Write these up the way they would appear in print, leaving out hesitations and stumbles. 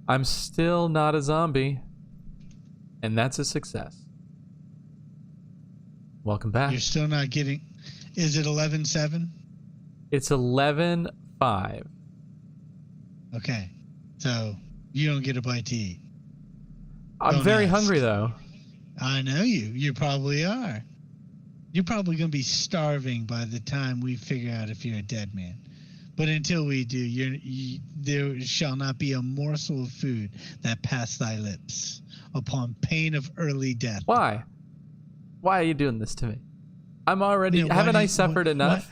I'm still not a zombie. And that's a success. Welcome back. You're still not getting... Is it 11-7? It's 11-5. Okay. So, you don't get a bite to eat. I'm Don't very ask. hungry, though. I know you. You probably are. You're probably going to be starving by the time we figure out if you're a dead man. But until we do, there shall not be a morsel of food that pass thy lips, upon pain of early death. Why? Why are you doing this to me? I'm already... haven't I suffered enough?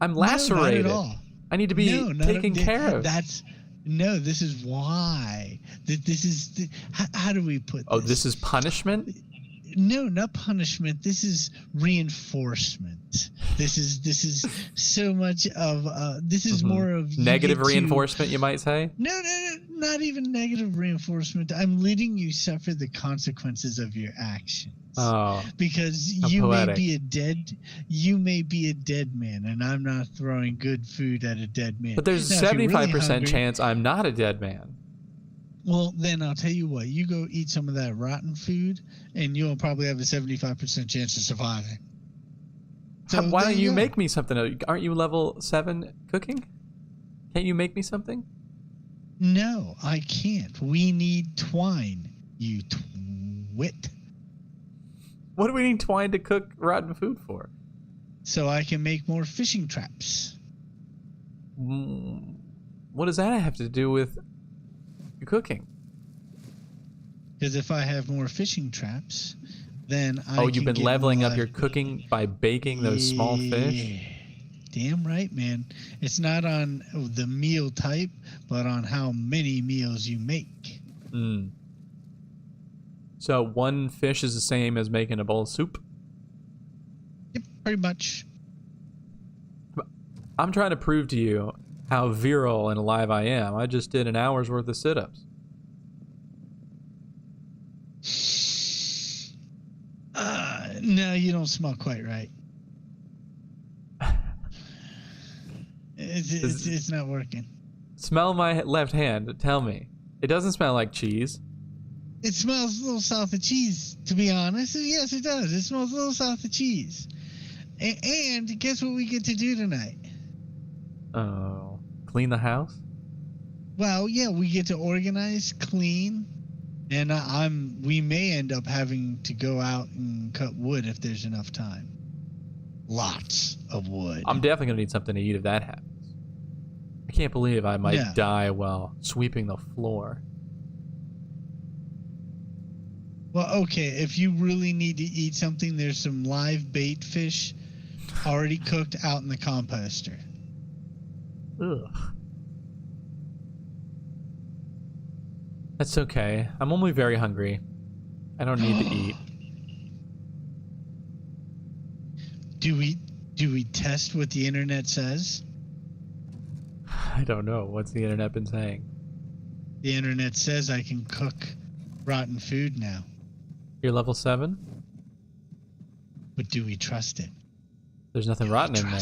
I'm lacerated. No, not at all. I need to be taken care of. No, this is why. This is... How do we put this? Oh, this is punishment? No, not punishment. This is reinforcement. This is so much of this is more of negative reinforcement, you might say. No, not even negative reinforcement. I'm letting you suffer the consequences of your actions. Oh, because you may be a dead man, and I'm not throwing good food at a dead man. But there's a 75% chance I'm not a dead man. Well, then I'll tell you what. You go eat some of that rotten food, and you'll probably have a 75% chance of surviving. So why don't you make me something? Aren't you level 7 cooking? Can't you make me something? No, I can't. We need twine, you twit. What do we need twine to cook rotten food for? So I can make more fishing traps. What does that have to do with cooking? Because if I have more fishing traps, then I you've been leveling up your cooking by baking those small fish? Damn right, man. It's not on the meal type, but on how many meals you make. So one fish is the same as making a bowl of soup? Yep, pretty much. I'm trying to prove to you how virile and alive I am. I just did an hour's worth of sit-ups. No, you don't smell quite right. It's not working. Smell my left hand. Tell me. It doesn't smell like cheese. It smells a little south of cheese, to be honest. Yes, it does. It smells a little south of cheese. And guess what we get to do tonight? Oh, clean the house? Well, yeah, we get to organize, clean, and we may end up having to go out and cut wood if there's enough time. Lots of wood. I'm definitely going to need something to eat if that happens. I can't believe I might die while sweeping the floor. Well, okay, if you really need to eat something, there's some live bait fish already cooked out in the composter. Ugh. That's okay. I'm only very hungry. I don't need to eat. Do we test what the internet says? I don't know. What's the internet been saying? The internet says I can cook rotten food now. You're level 7? But do we trust it? There's nothing rotten in there.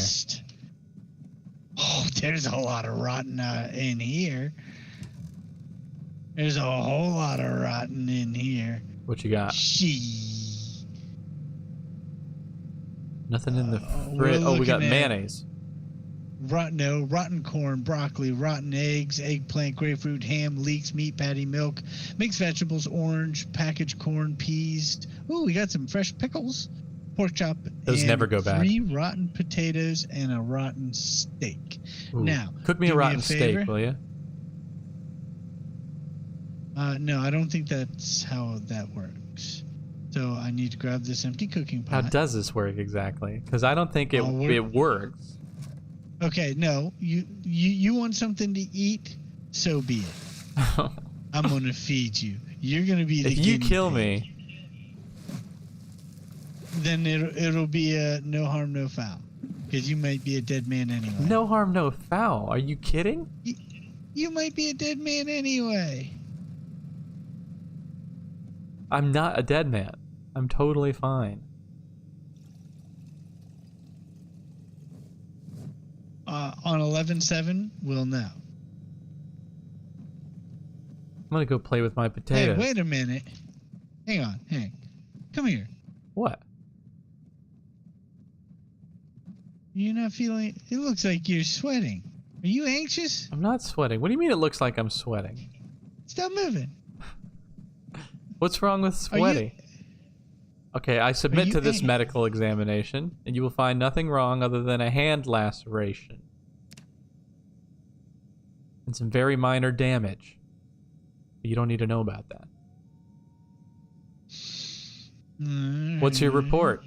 Oh, there's a lot of rotten in here. There's a whole lot of rotten in here. What you got? Nothing in the fridge. Oh, we got mayonnaise. Rotten corn, broccoli, rotten eggs, eggplant, grapefruit, ham, leeks, meat patty, milk, mixed vegetables, orange, packaged corn, peas. Ooh, we got some fresh pickles, pork chop. Those never go bad. 3 rotten potatoes and a rotten steak. Ooh. Now, cook me a rotten steak, will you? No, I don't think that's how that works. So I need to grab this empty cooking pot. How does this work exactly? Because I don't think it works. Okay, no. You want something to eat? So be it. I'm gonna feed you. You're gonna be the If you kill me, then it'll be a no harm, no foul. Because you might be a dead man anyway. No harm, no foul. Are you kidding? You might be a dead man anyway. I'm not a dead man. I'm totally fine. On 11/7, we'll know. I'm gonna go play with my Hey, potatoes. wait a minute. Hang on, Hank. Come here. What? You're not feeling... It looks like you're sweating. Are you anxious? I'm not sweating. What do you mean it looks like I'm sweating? Stop moving. What's wrong with sweating? Okay, I submit to this medical examination, and you will find nothing wrong other than a hand laceration. And some very minor damage. But you don't need to know about that. What's your report?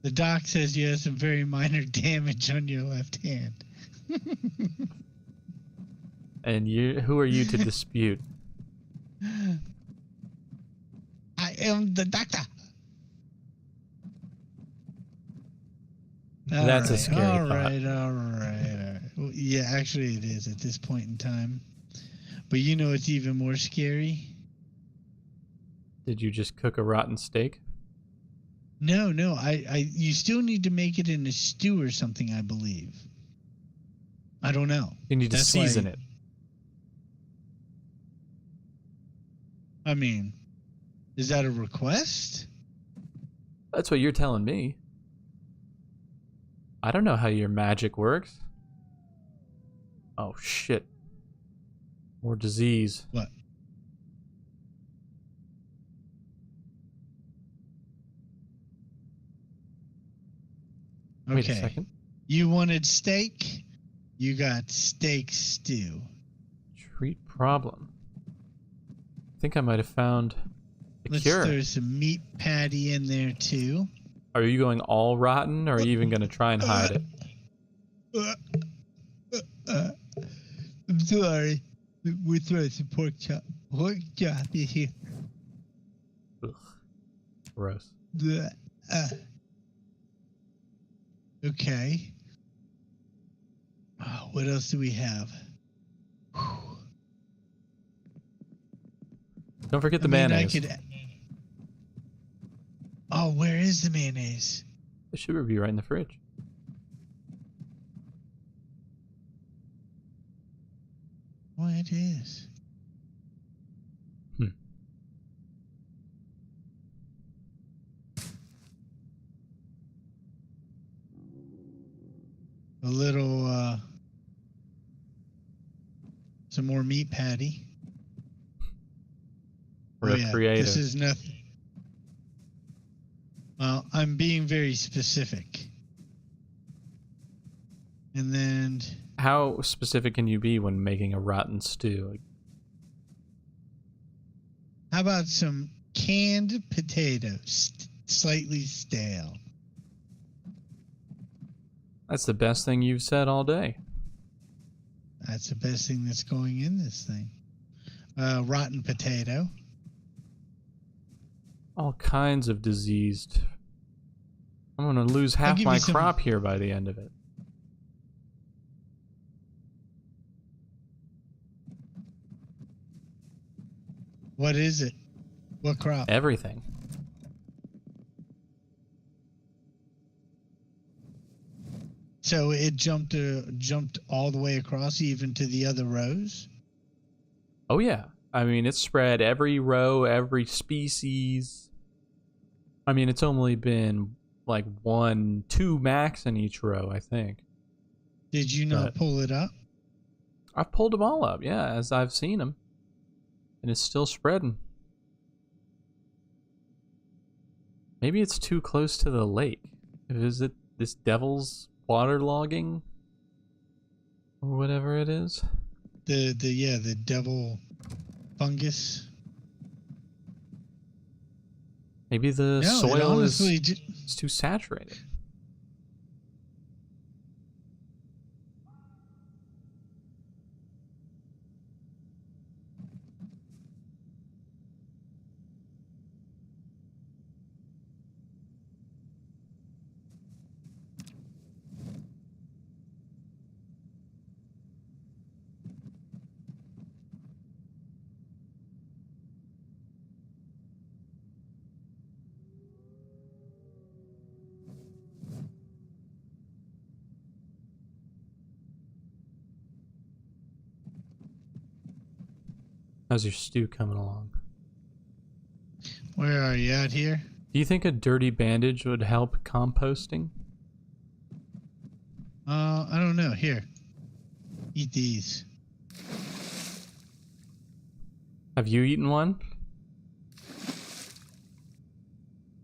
The doc says you have some very minor damage on your left hand. And who are you to dispute? I am the doctor. That's a scary thought. All right. Well, yeah, actually it is at this point in time. But you know it's even more scary? Did you just cook a rotten steak? No. You still need to make it in a stew or something, I believe. I don't know. You need to season it. I mean, is that a request? That's what you're telling me. I don't know how your magic works. Oh, shit. More disease. What? Wait a second. You wanted steak? You got steak stew. Treat problem. I think I might have found a cure. Let's throw some meat patty in there too. Are you going all rotten, or are you even going to try and hide it? I'm sorry. We're throwing some pork chop. Pork chop is here. Ugh. Gross. Okay. Oh, what else do we have? Don't forget the mayonnaise. Oh, where is the mayonnaise? It should be right in the fridge. Well, it is. A little, some more meat patty. Real creative. This is nothing. Well, I'm being very specific. And then... How specific can you be when making a rotten stew? How about some canned potatoes, slightly stale? That's the best thing you've said all day. That's the best thing that's going in this thing. Rotten potato. All kinds of diseased. I'm going to lose half my crop here by the end of it. What is it? What crop? Everything. So it jumped all the way across, even to the other two? Oh yeah. I mean, it's spread every row, every species. I mean, it's only been like 1, 2 max in each row, I think. Did you not pull it up? I've pulled them all up, yeah, as I've seen them. And it's still spreading. Maybe it's too close to the lake. Is it this devil's waterlogging? Or whatever it is? The devil fungus. Maybe the soil is too saturated. How's your stew coming along? Where are you, out here? Do you think a dirty bandage would help composting? I don't know. Here. Eat these. Have you eaten one?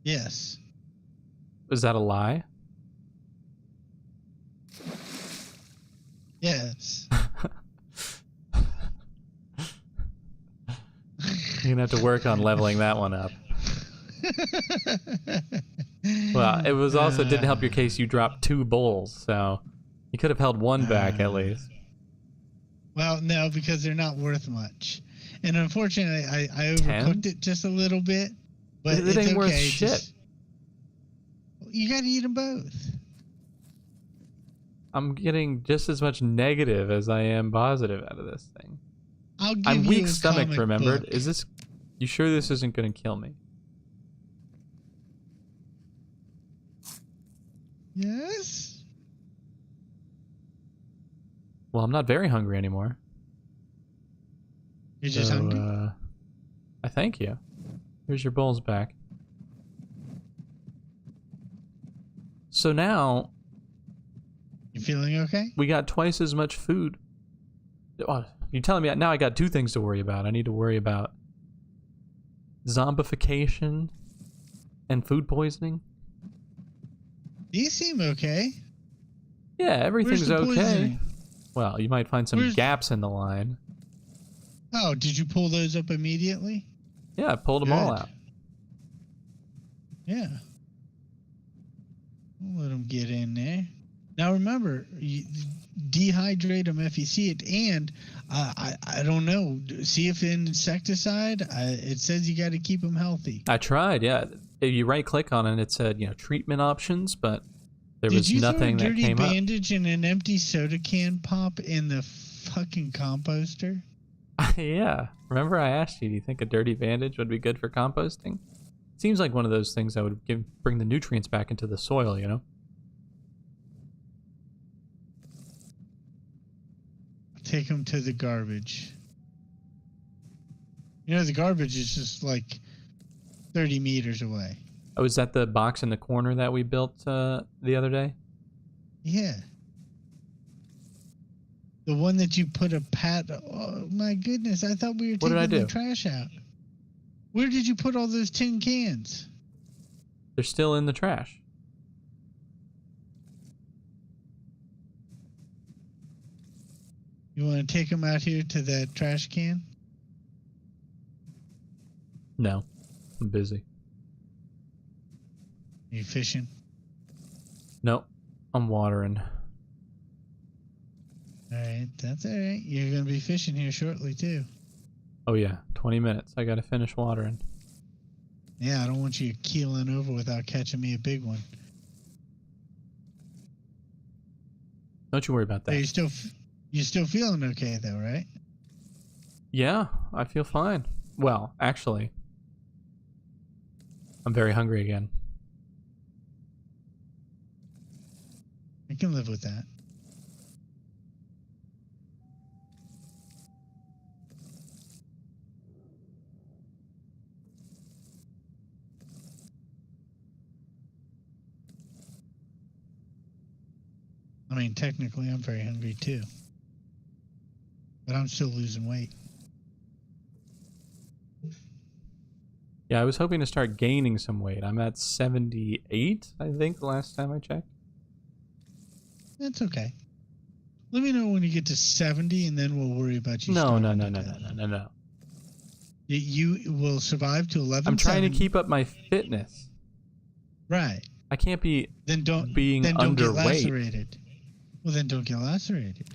Yes. Is that a lie? Yes. You're gonna have to work on leveling that one up. Well, it was also didn't help your case. You dropped 2 bowls, so you could have held one back at least. Well, no, because they're not worth much. And unfortunately, I overcooked it just a little bit. But it it's ain't okay. worth shit. You got to eat them both. I'm getting just as much negative as I am positive out of this thing. I'll give I'm you weak a stomach, comic remembered. book. Is this... You sure this isn't going to kill me? Yes? Well, I'm not very hungry anymore. You're just hungry? I thank you. Here's your bowls back. So now... You feeling okay? We got twice as much food. Oh, you're telling me now I got 2 things to worry about. I need to worry about zombification and food poisoning. These seem okay. Yeah, everything's Where's the okay. poisoning? Well, you might find some gaps in the line. Oh, did you pull those up immediately? Yeah, I pulled them all out. Yeah. We'll let them get in there. Now remember, you dehydrate them if you see it, and I don't know. See if insecticide. It says you got to keep them healthy. I tried. Yeah, if you right click on it, it said treatment options, but there was nothing that came up. Did you throw a dirty bandage and an empty soda can pop in the fucking composter? Yeah. Remember I asked you, do you think a dirty bandage would be good for composting? Seems like one of those things that would bring the nutrients back into the soil, you know? Take them to the garbage. You know, the garbage is just like 30 meters away. Oh, is that the box in the corner that we built the other day? Yeah. The one that you put a pat... Oh, my goodness. I thought we were taking the trash out. Where did you put all those tin cans? They're still in the trash. You want to take them out here to that trash can? No. I'm busy. Are you fishing? Nope. I'm watering. Alright, that's alright. You're going to be fishing here shortly, too. Oh, yeah. 20 minutes. I got to finish watering. Yeah, I don't want you keeling over without catching me a big one. Don't you worry about that. Hey, you're still feeling okay, though, right? Yeah, I feel fine. Well, actually, I'm very hungry again. I can live with that. I mean, technically, I'm very hungry, too. But I'm still losing weight. Yeah, I was hoping to start gaining some weight. I'm at 78, I think, the last time I checked. That's okay. Let me know when you get to 70, and then we'll worry about you. No. You will survive to 11. I'm trying to keep up my fitness. Right. I can't be being underweight. Get lacerated. Well, then don't get lacerated.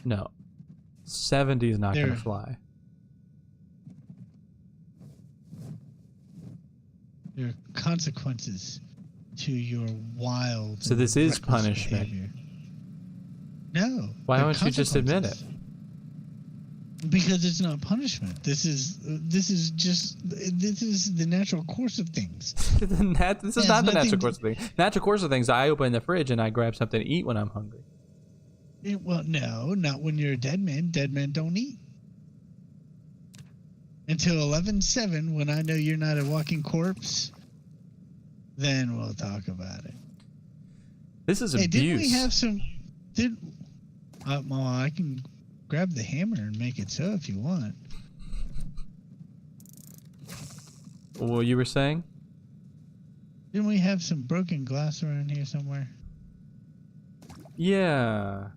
No. 70 is not going to fly. There are consequences to your wild. So this is punishment. Behavior. No. Why don't you just admit it? Because it's not punishment. This is the natural course of things. This is not the natural course of things. Natural course of things, I open the fridge and I grab something to eat when I'm hungry. Well, no, not when you're a dead man. Dead men don't eat. Until 11/7, when I know you're not a walking corpse, then we'll talk about it. This is Hey, abuse. didn't we have some... Well, I can grab the hammer and make it so if you want. What you were saying? Didn't we have some broken glass around here somewhere? Yeah.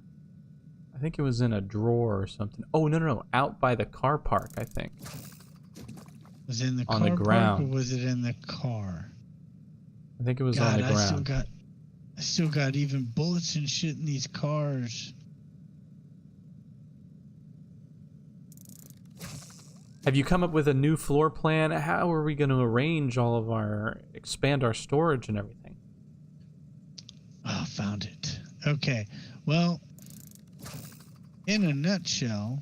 I think it was in a drawer or something. Oh, no. Out by the car park, I think. Was it in the On car the park ground. or was it in the car? I think it was on the ground. I still got even bullets and shit in these cars. Have you come up with a new floor plan? How are we going to arrange expand our storage and everything? Oh, found it. Okay. Well, in a nutshell,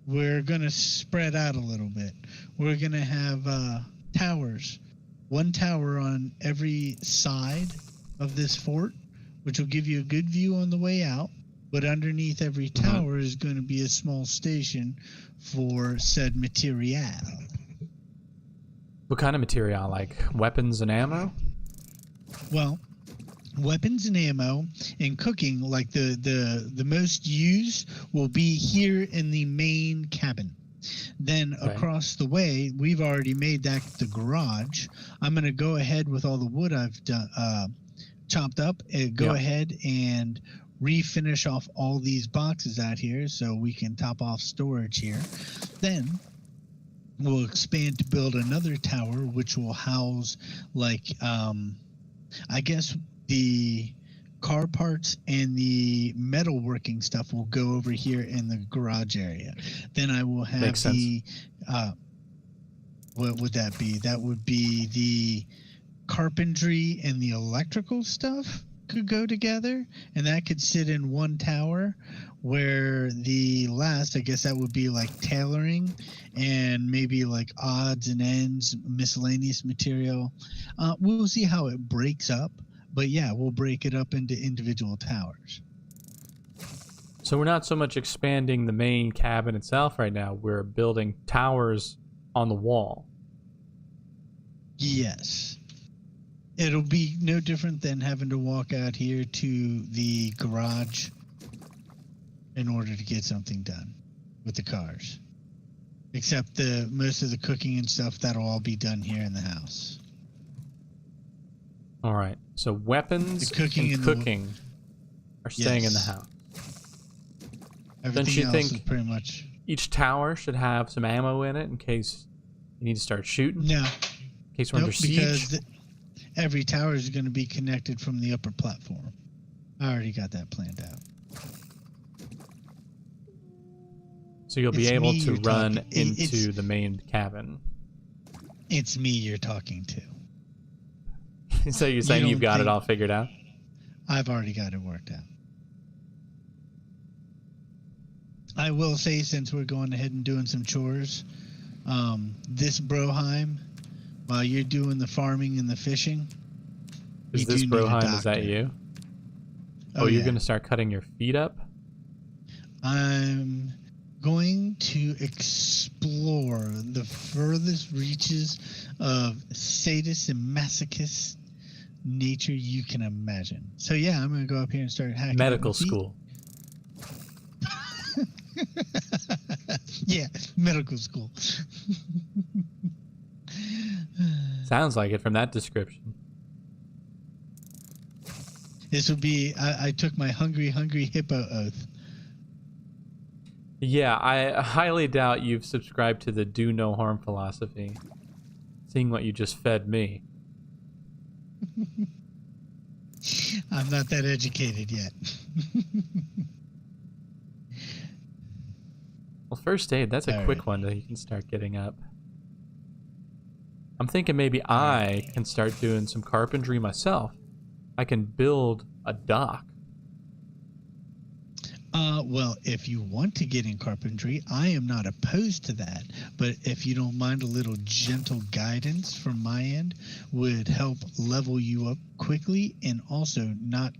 we're going to spread out a little bit. We're going to have towers. One tower on every side of this fort, which will give you a good view on the way out. But underneath every tower is going to be a small station for said material. What kind of material? Like weapons and ammo? Well, weapons and ammo and cooking, like the most used, will be here in the main cabin. Then across the way, we've already made that the garage. I'm going to go ahead with all the wood I've done, chopped up, and go ahead and refinish off all these boxes out here so we can top off storage here. Then we'll expand to build another tower, which will house, like, I guess the car parts and the metalworking stuff will go over here in the garage area. Then I will have what would that be? That would be the carpentry and the electrical stuff could go together, and that could sit in one tower, where the last, I guess that would be like tailoring and maybe like odds and ends, miscellaneous material. We'll see how it breaks up, but yeah, we'll break it up into individual towers. So we're not so much expanding the main cabin itself right now, we're building towers on the wall. Yes. It'll be no different than having to walk out here to the garage in order to get something done with the cars. Except most of the cooking and stuff, that'll all be done here in the house. All right. So weapons and cooking are staying in the house. Everything else is pretty much... Each tower should have some ammo in it in case you need to start shooting? No. In case we're under siege? Because every tower is going to be connected from the upper platform. I already got that planned out. So you'll be able to run into the main cabin. It's me you're talking to. So you're saying you've got it all figured out? I've already got it worked out. I will say, since we're going ahead and doing some chores, this Broheim, while you're doing the farming and the fishing... Is this Broheim, is that you? Oh, you're going to start cutting your feet up? I'm going to explore the furthest reaches of sadist and masochist nature you can imagine. So yeah, I'm going to go up here and start hacking medical school. Yeah, medical school. Sounds like it from that description. This would be, I took my hungry hippo oath. Yeah, I highly doubt you've subscribed to the do no harm philosophy, seeing what you just fed me. I'm not that educated yet. Well, first aid, that's a quick one that you can start getting up. I'm thinking maybe I can start doing some carpentry myself. I can build a dock. Well, if you want to get in carpentry, I am not opposed to that. But if you don't mind, a little gentle guidance from my end would help level you up quickly, and also not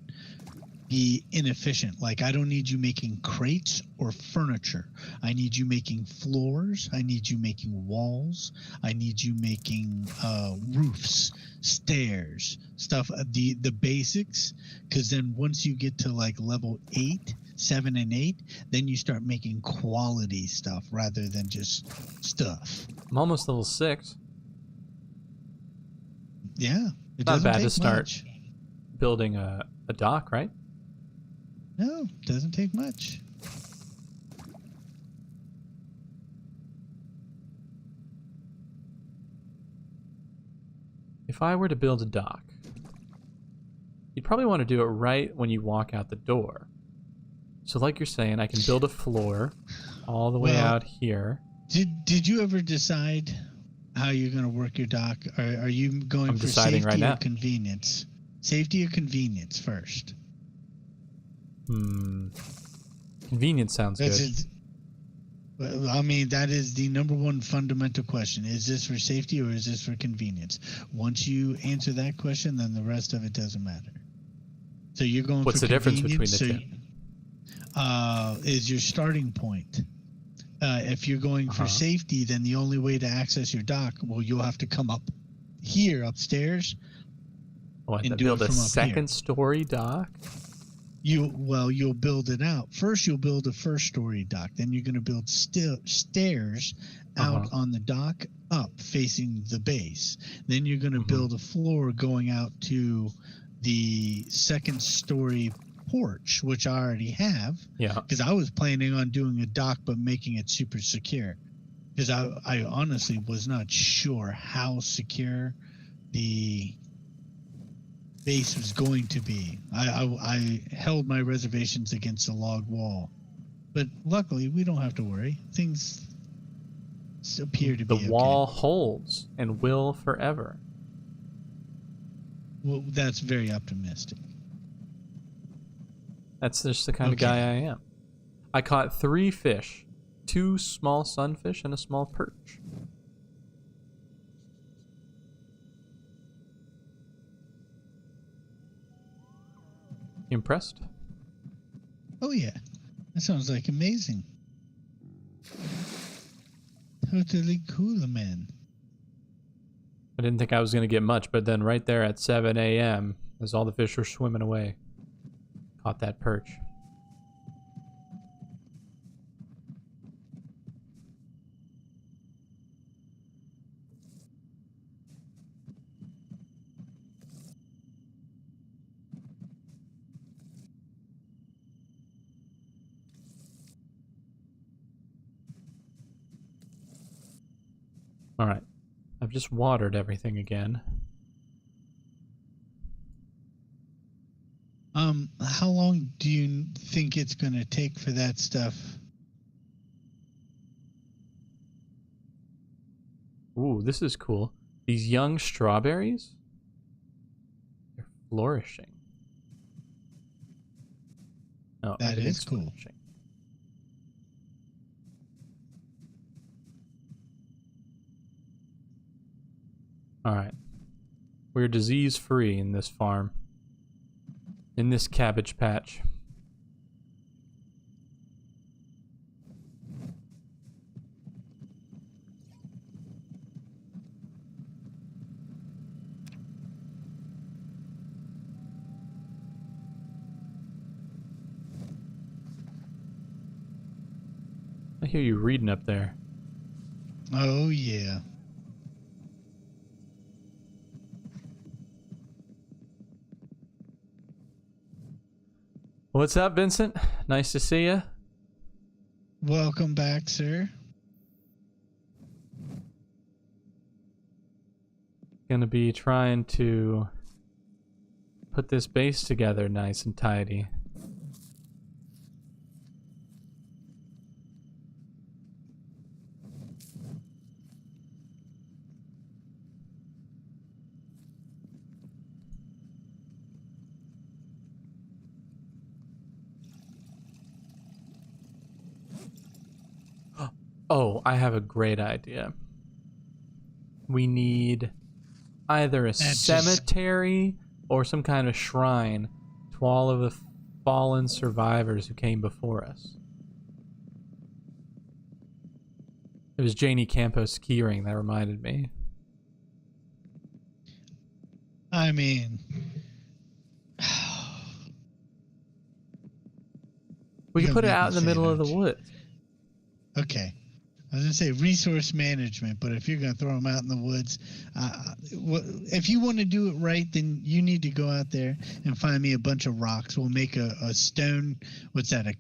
be inefficient. Like, I don't need you making crates or furniture. I need you making floors. I need you making walls. I need you making roofs, stairs, stuff, the basics. Because then once you get to like level 8, 7, and 8, then you start making quality stuff rather than just stuff. I'm almost level 6. Yeah, it Not doesn't bad take to start much. building a dock, right? No, doesn't take much. If I were to build a dock, you'd probably want to do it right when you walk out the door. So like you're saying, I can build a floor all the way out here. Did you ever decide how you're going to work your dock? Are you going I'm for deciding right safety now. or convenience? Safety or convenience first? Convenience sounds good. Well, I mean, that is the number one fundamental question. Is this for safety or is this for convenience? Once you answer that question, then the rest of it doesn't matter. So you're going What's for the difference convenience, between the two? is your starting point. If you're going for safety, then the only way to access your dock, well, you'll have to come up here upstairs. Oh, and do build it a from up here. 2nd-story dock? You'll build it out. First, you'll build a 1st-story dock. Then you're going to build stairs out on the dock up facing the base. Then you're going to build a floor going out to the 2nd-story porch, which I already have. Yeah. Because I was planning on doing a dock but making it super secure. Because I honestly was not sure how secure the base was going to be. I held my reservations against the log wall, but luckily we don't have to worry. Things appear to be The wall holds and will forever. Well, that's very optimistic. That's just the kind of guy I am. I caught 3 fish, 2 small sunfish and a small perch. Impressed? Oh yeah, that sounds like amazing. Totally cool, man. I didn't think I was going to get much, but then right there at 7 a.m., as all the fish were swimming away, caught that perch. All right. I've just watered everything again. How long do you think it's going to take for that stuff? Ooh, this is cool. These young strawberries, they're flourishing. Oh, That is everything's cool. flourishing. All right. We're disease-free in this farm. In this cabbage patch. I hear you reading up there. Oh yeah. What's up, Vincent? Nice to see you. Welcome back, sir. Gonna be trying to put this base together nice and tidy. Oh, I have a great idea. We need either a cemetery or some kind of shrine to all of the fallen survivors who came before us. It was Janie Campos keyring that reminded me. I mean, We You could put it gonna make out me in the say middle it, of the aren't you? woods. okay. I was gonna say resource management, but if you're gonna throw them out in the woods, if you want to do it right, then you need to go out there and find me a bunch of rocks. We'll make a stone. What's that? A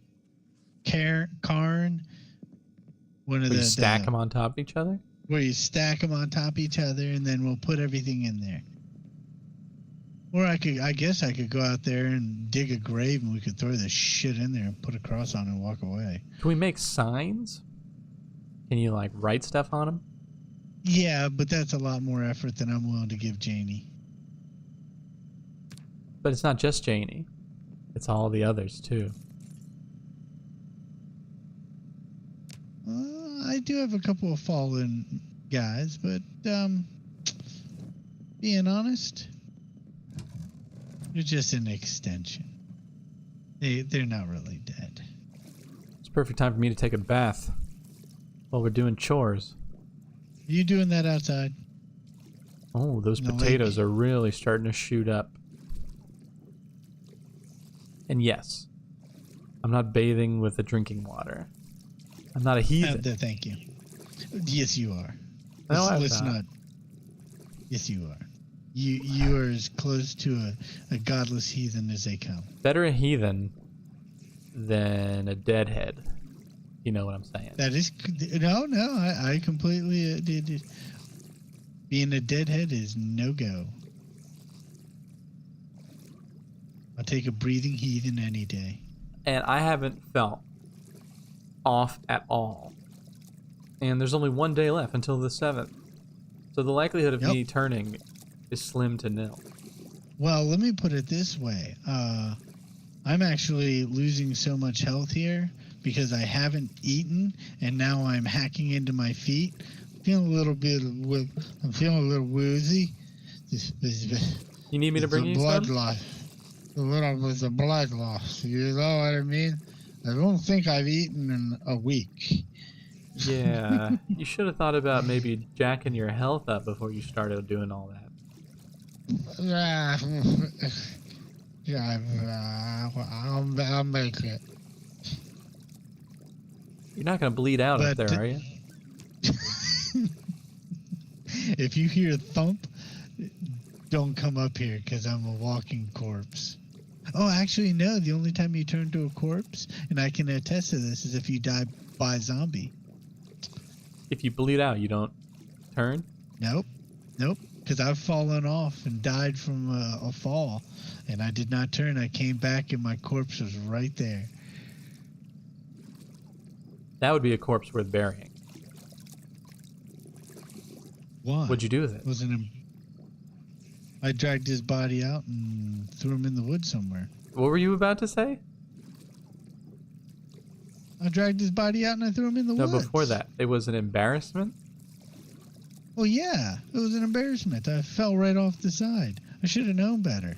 cairn? One of Where you the stack them on top of each other? where you stack them on top of each other, and then we'll put everything in there. Or I guess I could go out there and dig a grave, and we could throw this shit in there and put a cross on it and walk away. Can we make signs? Can you, like, write stuff on them? Yeah, but that's a lot more effort than I'm willing to give Janie. But it's not just Janie. It's all the others, too. I do have a couple of fallen guys, but being honest, they're just an extension. They're not really dead. It's a perfect time for me to take a bath while we're doing chores. Are you doing that outside? Oh, those No, potatoes are really starting to shoot up. And yes, I'm not bathing with the drinking water. I'm not a heathen. Thank you. Yes, you are. No, I'm Let's not. not. Yes, you are. You are as close to a godless heathen as they come. Better a heathen than a deadhead. You know what I'm saying? That is no. I completely did. Being a deadhead is no go. I'll take a breathing heathen any day. And I haven't felt off at all. And there's only one day left until the 7th. So the likelihood of me turning is slim to nil. Well, let me put it this way. I'm actually losing so much health here because I haven't eaten, and now I'm hacking into my feet. I'm feeling a little woozy. You need me to bring you blood some? loss. A little bit of blood loss. You know what I mean? I don't think I've eaten in a week. Yeah, you should have thought about maybe jacking your health up before you started doing all that. I'll make it. You're not going to bleed out up But there, are you? If you hear a thump, don't come up here because I'm a walking corpse. Oh, actually, no. The only time you turn to a corpse, and I can attest to this, is if you die by a zombie. If you bleed out, you don't turn? Nope. Because I've fallen off and died from a fall, and I did not turn. I came back, and my corpse was right there. That would be a corpse worth burying. Why? What'd you do with it? I dragged his body out and threw him in the woods somewhere. What were you about to say? I dragged his body out and I threw him in the woods. No, before that. It was an embarrassment? Well, yeah. It was an embarrassment. I fell right off the side. I should have known better.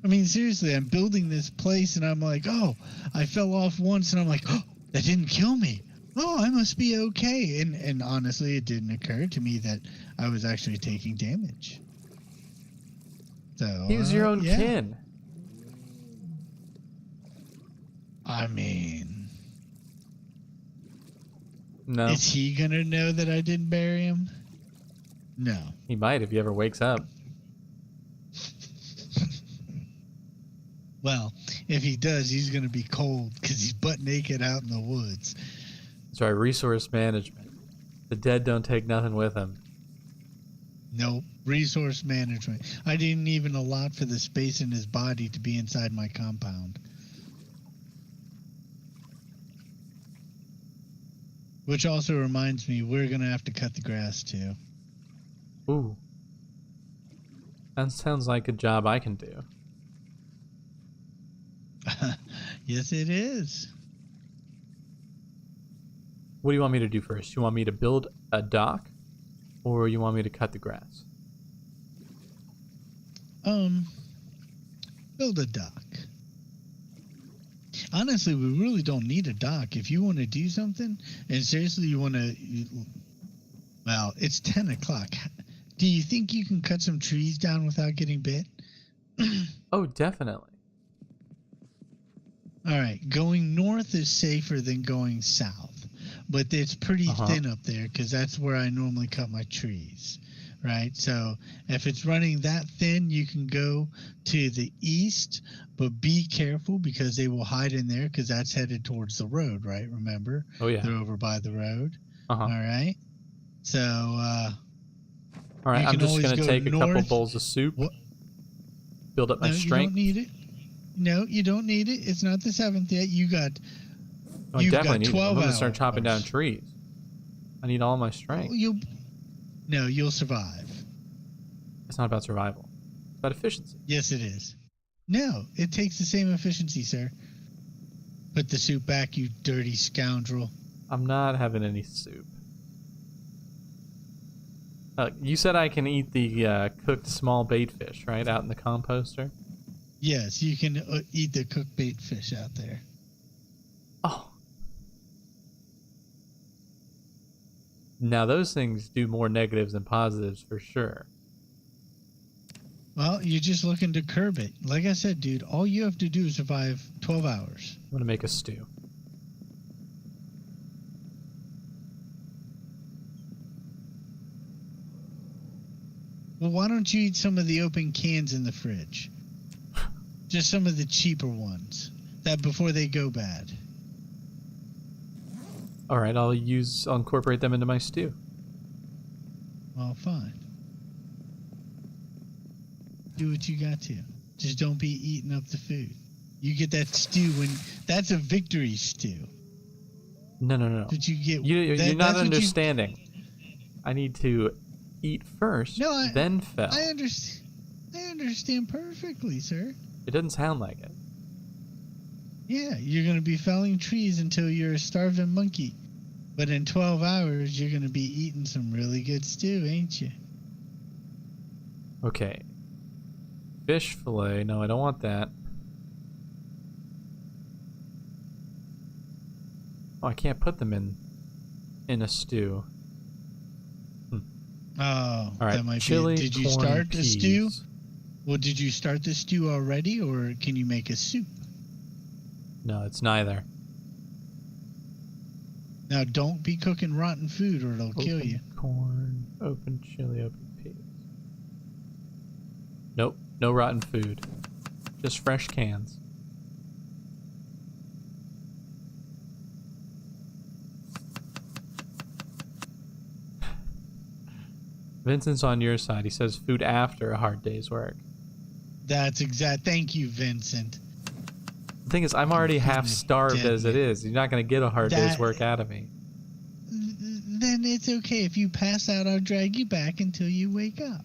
I mean, seriously, I'm building this place and I'm like, oh, I fell off once and I'm like, oh, that didn't kill me. Oh, I must be okay. And honestly, it didn't occur to me that I was actually taking damage. So, He was your own kin. I mean... No. Is he going to know that I didn't bury him? No. He might if he ever wakes up. Well, if he does, he's going to be cold because he's butt naked out in the woods. That's right, resource management. The dead don't take nothing with them. Nope. Resource management. I didn't even allot for the space in his body to be inside my compound. Which also reminds me, we're going to have to cut the grass too. Ooh. That sounds like a job I can do. Yes, it is. What do you want me to do first? You want me to build a dock? Or you want me to cut the grass? Build a dock. Honestly, we really don't need a dock. If you want to do something, and seriously, you want to, well, it's 10 o'clock. Do you think you can cut some trees down without getting bit? Oh, definitely. All right, going north is safer than going south, but it's pretty thin up there because that's where I normally cut my trees, right? So if it's running that thin, you can go to the east, but be careful because they will hide in there because that's headed towards the road, right? Remember? Oh, yeah. They're over by the road. Uh All huh. right. So All right, you I'm can just always gonna go take a couple north. bowls of soup, What? build up my No, you don't strength. need it. No, you don't need it. It's not the 7th yet. Oh, I You've definitely got need it. 12 I'm gonna hours. start chopping down trees. I need all my Oh, strength. you'll survive. It's not about survival. It's about efficiency. Yes, it is. No, it takes the same efficiency, sir. Put the soup back, you dirty scoundrel. I'm not having any soup. You said I can eat the cooked small bait fish, right, out in the composter? Yes, you can eat the cooked bait fish out there. Oh. Now, those things do more negatives than positives for sure. Well, you're just looking to curb it. Like I said, dude, all you have to do is survive 12 hours. I'm gonna make a stew. Well, why don't you eat some of the open cans in the fridge? Just some of the cheaper ones. That before they go bad. All right, I'll incorporate them into my stew. Well, fine. Do what you got to. Just don't be eating up the food. You get that stew that's a victory stew. No. Did you get? You're not understanding. I need to eat first, then fell. I understand perfectly, sir. It doesn't sound like it. Yeah, you're going to be felling trees until you're a starving monkey. But in 12 hours, you're going to be eating some really good stew, ain't you? Okay. Fish fillet. No, I don't want that. Oh, I can't put them in a stew. Oh, all right. That might Chili, be. Did you corn, start the peas. stew? Well, did you start the stew already, or can you make a soup? No, it's neither. Now, don't be cooking rotten food, or it'll kill you. Corn, open chili, open peas. Nope, no rotten food. Just fresh cans. Vincent's on your side. He says food after a hard day's work. That's exact. Thank you, Vincent. The thing is, I'm already half starved as it is. You're not going to get a hard day's work out of me. Then it's okay. If you pass out, I'll drag you back until you wake up.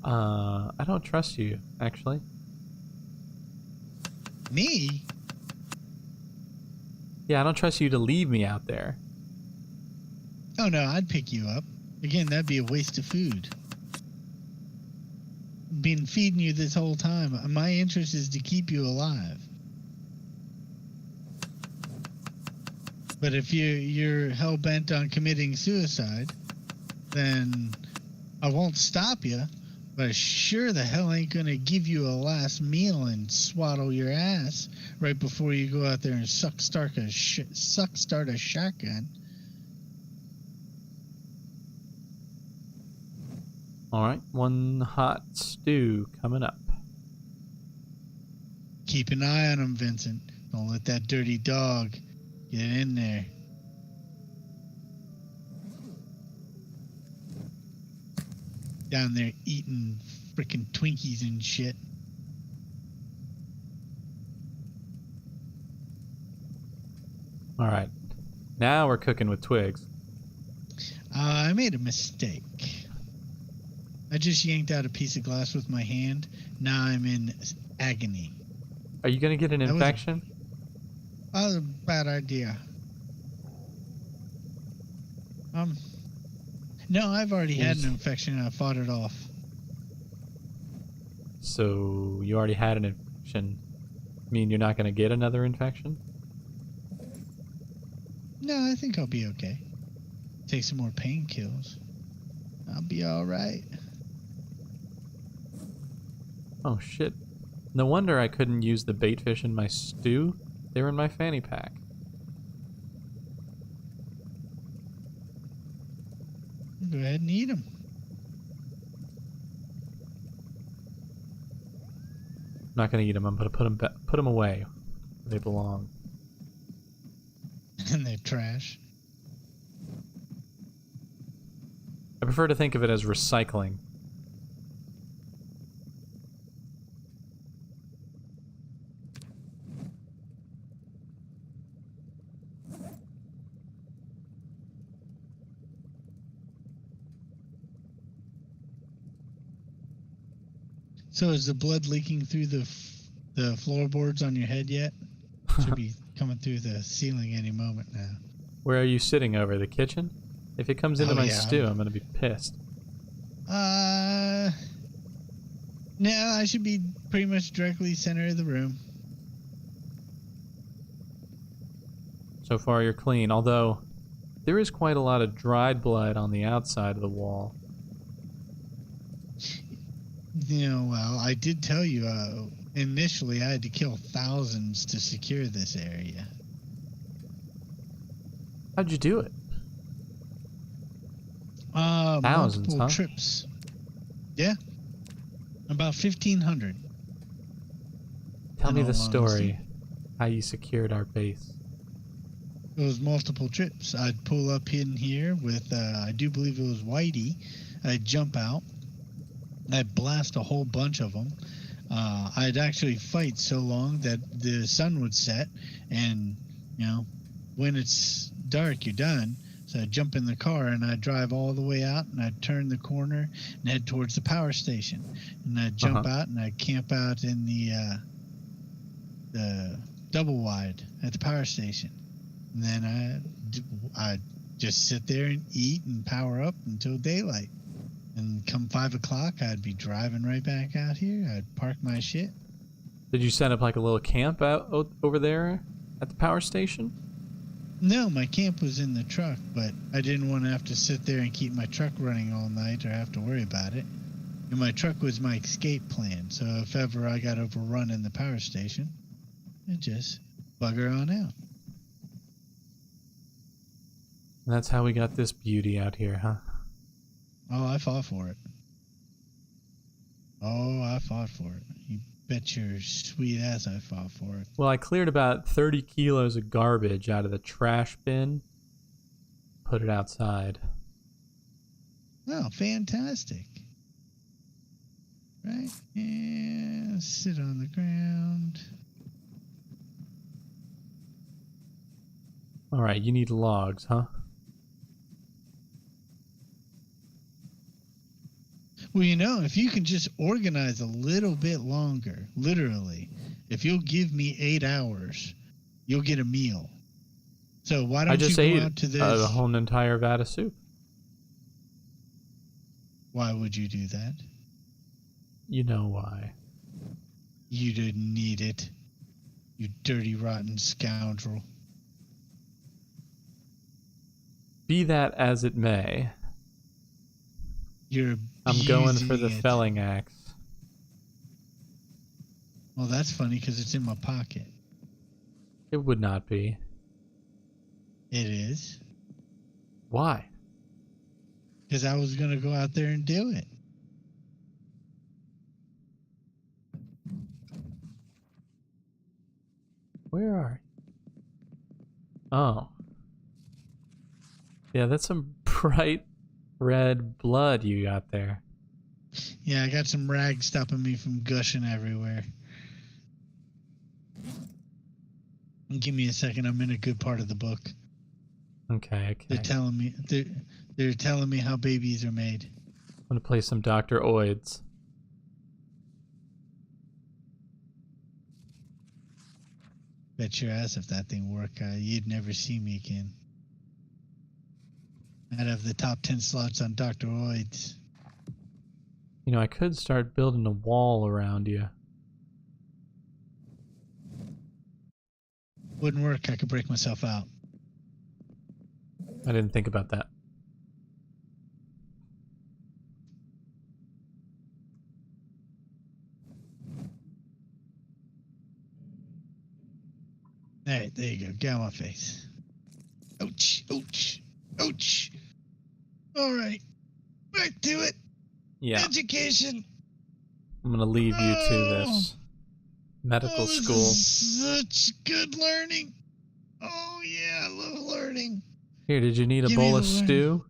I don't trust you, actually. Me? Yeah, I don't trust you to leave me out there. Oh, no, I'd pick you up. Again, that'd be a waste of food. Been feeding you this whole time. My interest is to keep you alive. But if you're hell-bent on committing suicide, then I won't stop you. But I sure the hell ain't gonna give you a last meal and swaddle your ass right before you go out there and start a shotgun. All right, one hot stew coming up. Keep an eye on him, Vincent. Don't let that dirty dog get in there. Down there eating frickin' Twinkies and shit. All right, now we're cooking with twigs. I made a mistake. I just yanked out a piece of glass with my hand. Now I'm in agony. Are you gonna get an infection? That was a bad idea. Um, no, I've already had an Who's- infection and I fought it off. So you already had an infection. Mean you're not going to get another infection? No, I think I'll be okay. Take some more painkillers. I'll be all right. Oh shit. No wonder I couldn't use the bait fish in my stew. They were in my fanny pack. Go ahead and eat them. I'm not going to eat them. I'm going to put them away where they belong. And they're trash. I prefer to think of it as recycling. So is the blood leaking through the floorboards on your head yet? Should be coming through the ceiling any moment now. Where are you sitting over? The kitchen? If it comes into Oh, my yeah, stew, I'm going to be pissed. No, I should be pretty much directly center of the room. So far, you're clean, although there is quite a lot of dried blood on the outside of the wall. Well, I did tell you, initially I had to kill thousands to secure this area. How'd you do it? Thousands, Multiple huh? trips. Yeah. About 1,500. Tell in me all the story. honesty. How you secured our base. It was multiple trips. I'd pull up in here with, I do believe it was Whitey. I'd jump out. I'd blast a whole bunch of them. I'd actually fight so long that the sun would set, and when it's dark, you're done. So I'd jump in the car and I'd drive all the way out, and I'd turn the corner and head towards the power station. And I'd jump out and I'd camp out in the double wide at the power station. And then I'd just sit there and eat and power up until daylight. And come 5 o'clock, I'd be driving right back out here. I'd park my shit. Did you set up like a little camp out over there at the power station? No, my camp was in the truck, but I didn't want to have to sit there and keep my truck running all night or have to worry about it. And my truck was my escape plan, so if ever I got overrun in the power station, I'd just bugger on out. And that's how we got this beauty out here, huh? Oh, I fought for it. Oh, I fought for it. You bet your sweet ass I fought for it. Well, I cleared about 30 kilos of garbage out of the trash bin. Put it outside. Oh, fantastic. Right? Yeah, sit on the ground. All right, you need logs, huh? Well, if you can just organize a little bit longer, literally, if you'll give me 8 hours, you'll get a meal. So why don't I just you go ate out to this? a whole entire vat of soup. Why would you do that? You know why. You didn't need it. You dirty, rotten scoundrel. Be that as it may, You're I'm going for the abusing it. felling axe. Well, that's funny because it's in my pocket. It would not be. It is. Why? Because I was going to go out there and do it. Where are you? Oh. Yeah, that's some bright red blood you got there. Yeah, I got some rags stopping me from gushing everywhere. Give me a second. I'm in a good part of the book. Okay. They're telling me how babies are made. I'm gonna play some Dr. Oids. Bet your ass if that thing worked, you'd never see me again. out of the top 10 slots on Dr. Oid's. You know, I could start building a wall around you. Wouldn't work. I could break myself out. I didn't think about that. All right, there you go. Get out of my face. Ouch, ouch, ouch. All right, back to it. Yeah. Education. I'm gonna leave you to this medical this school. Is such good learning. Oh yeah, I love learning. Here, did you need a Give bowl me of the stew?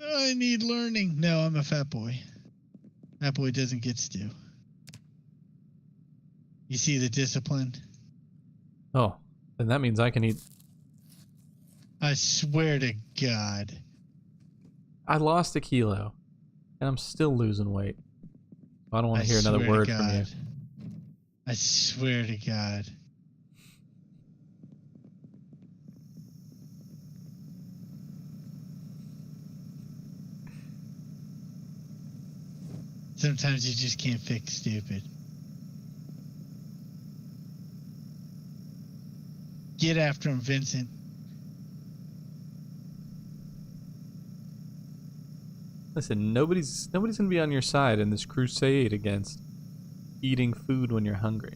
I need learning. No, I'm a fat boy. Fat boy doesn't get stew. You see the discipline? Oh, then that means I can eat. I swear to God. I lost a kilo, and I'm still losing weight. I don't want to hear another swear to word from you. God. I swear to God. Sometimes you just can't fix stupid. Get after him, Vincent. Listen, nobody's gonna be on your side in this crusade against eating food when you're hungry.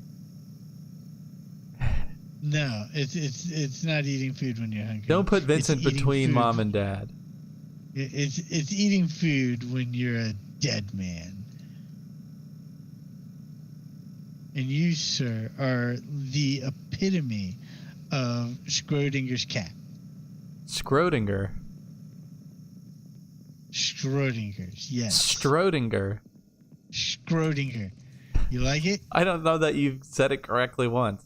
No, it's not eating food when you're hungry. Don't put Vincent It's eating between food. mom and dad. It's eating food when you're a dead man. And you, sir, are the epitome of Schrodinger's cat. Schrodinger. Schrodinger's, yes. Schrodinger. Schrodinger. You like it? I don't know that you've said it correctly once.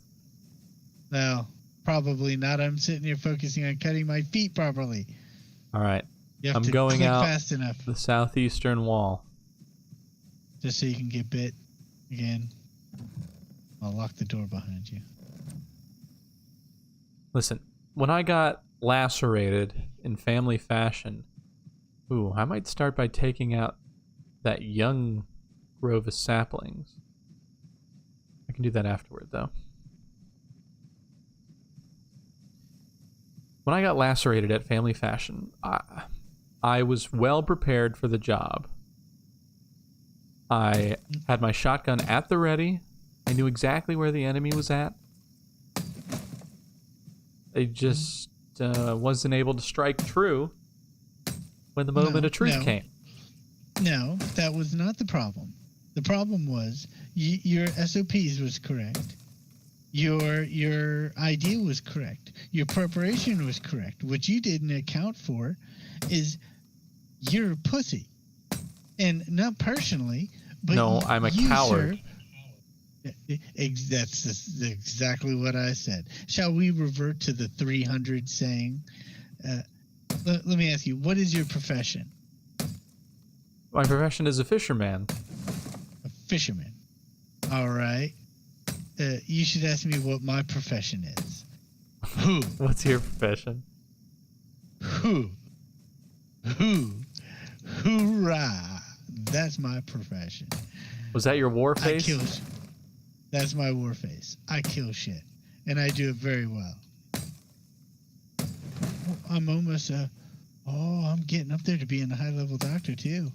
No, probably not. I'm sitting here focusing on cutting my feet properly. All right. You have I'm to going click out fast enough the southeastern wall. just so you can get bit again. I'll lock the door behind you. Listen, when I got lacerated in family fashion, ooh, I might start by taking out that young grove of saplings. I can do that afterward, though. When I got lacerated at family fashion, I was well prepared for the job. I had my shotgun at the ready. I knew exactly where the enemy was at. They just wasn't able to strike true when the moment of truth came. No, that was not the problem. The problem was your SOPs was correct. Your idea was correct. Your preparation was correct. What you didn't account for is you're a pussy. And not personally, but no, I'm a coward. Sir, that's exactly what I said. Shall we revert to the 300 saying? Let me ask you, what is your profession? My profession is a fisherman. A fisherman. All right. You should ask me what my profession is. Who? What's your profession? Hoorah! That's my profession. Was that your war face? That's my war face. I kill shit, and I do it very well. I'm almost I'm getting up there to being a high-level doctor too.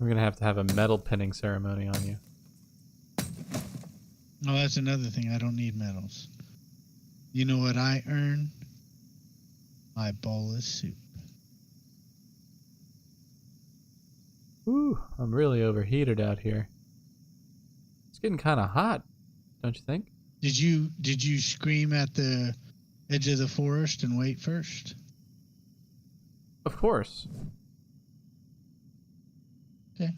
We're gonna have a medal pinning ceremony on you. Oh, that's another thing. I don't need medals. You know what I earn? My bowl of soup. Ooh, I'm really overheated out here. It's getting kind of hot, don't you think? Did you scream at the edge of the forest and wait first? Of course. Okay.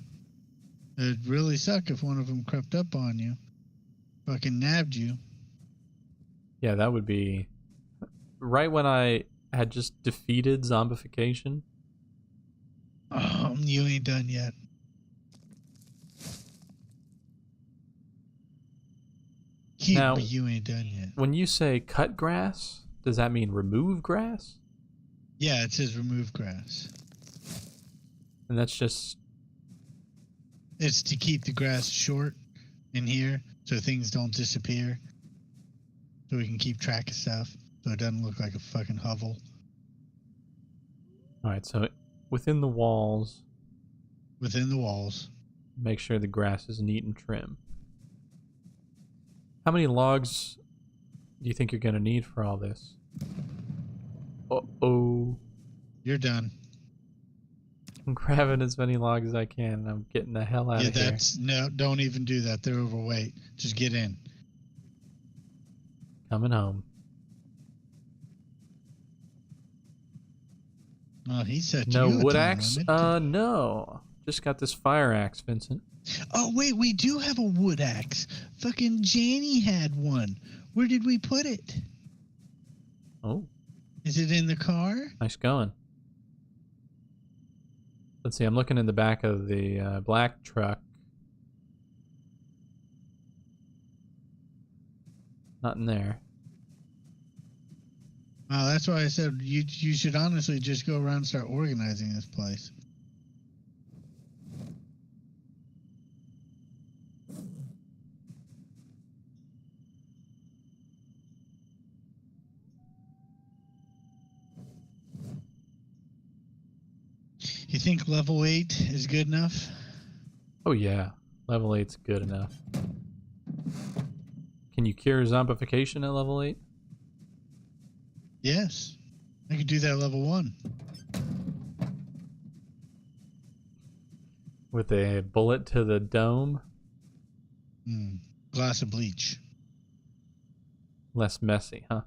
It'd really suck if one of them crept up on you. Fucking nabbed you. Yeah, that would be... Right when I had just defeated zombification. You ain't done yet. Now, you ain't done yet. When you say cut grass, does that mean remove grass? Yeah, it says remove grass. And that's just... It's to keep the grass short in here so things don't disappear. So we can keep track of stuff. So it doesn't look like a fucking hovel. Alright, so within the walls, Within the walls. make sure the grass is neat and trim. How many logs do you think you're going to need for all this? Uh-oh. You're done. I'm grabbing as many logs as I can, and I'm getting the hell out of here. No, don't even do that. They're overweight. Just get in. Coming home. Oh, he said No you wood a time axe? limit. No. Just got this fire axe, Vincent. Oh, wait, we do have a wood axe. Fucking Janie had one. Where did we put it? Oh, Is it in the car? nice going. Let's see, I'm looking in the back of the black truck. Not in there. Wow, that's why I said you should honestly just go around and start organizing this place. You think level 8 is good enough? Oh yeah, level 8's good enough. Can you cure zombification at level 8? Yes. I could do that at level 1. With a bullet to the dome? Glass of bleach. Less messy, huh?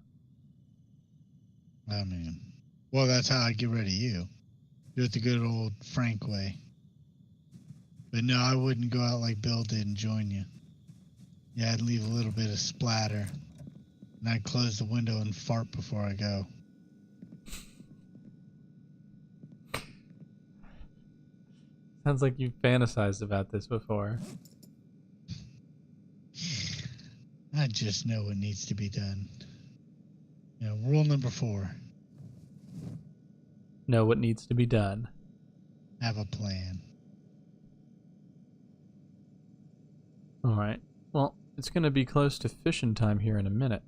I mean, well, that's how I get rid of you. Do it the good old Frank way. But no, I wouldn't go out like Bill did and join you. Yeah, I'd leave a little bit of splatter. And I'd close the window and fart before I go. Sounds like you've fantasized about this before. I just know what needs to be done. You know, rule number 4. Know what needs to be done. Have a plan. Alright. Well, it's going to be close to fishing time here in a minute.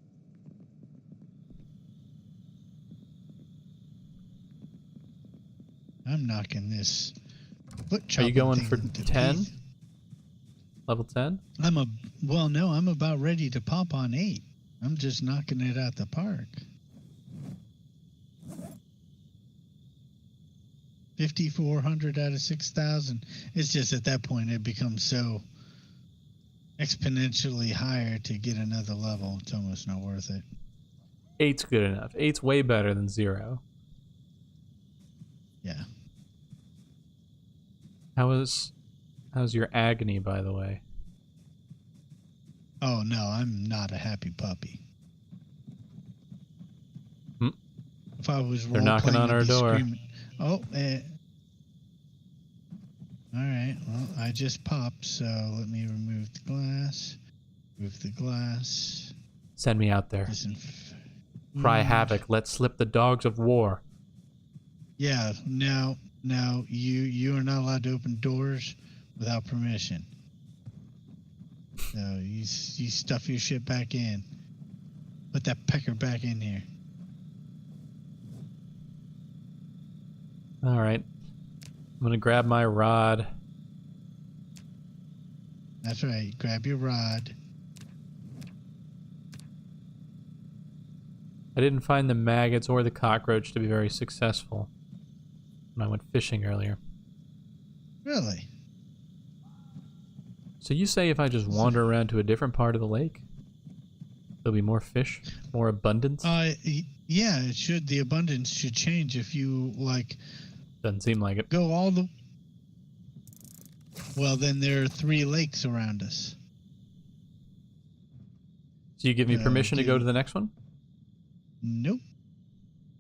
I'm knocking this foot Are chopping you going thing for into 10? teeth. Level 10? No, I'm about ready to pop on 8. I'm just knocking it out the park. 5,400 out of 6,000. It's just at that point it becomes so exponentially higher to get another level. It's almost not worth it. 8's good enough. 8's way better than 0. Yeah. How's your agony, by the way? Oh no, I'm not a happy puppy. If I was They're knocking on our door. Screaming. Oh, all right. Well, I just popped, so let me remove the glass. Remove the glass. Send me out there. Cry And- havoc. Let slip the dogs of war. Yeah. No. You are not allowed to open doors without permission. So you stuff your shit back in. Put that pecker back in here. All right. I'm going to grab my rod. That's right. Grab your rod. I didn't find the maggots or the cockroach to be very successful when I went fishing earlier. Really? So you say if I just wander around to a different part of the lake, there'll be more fish, more abundance? Yeah, it should. The abundance should change if you, like, Doesn't seem like it. go all the... Well, then there are 3 lakes around us. So you give me permission to go dude. to the next one? Nope.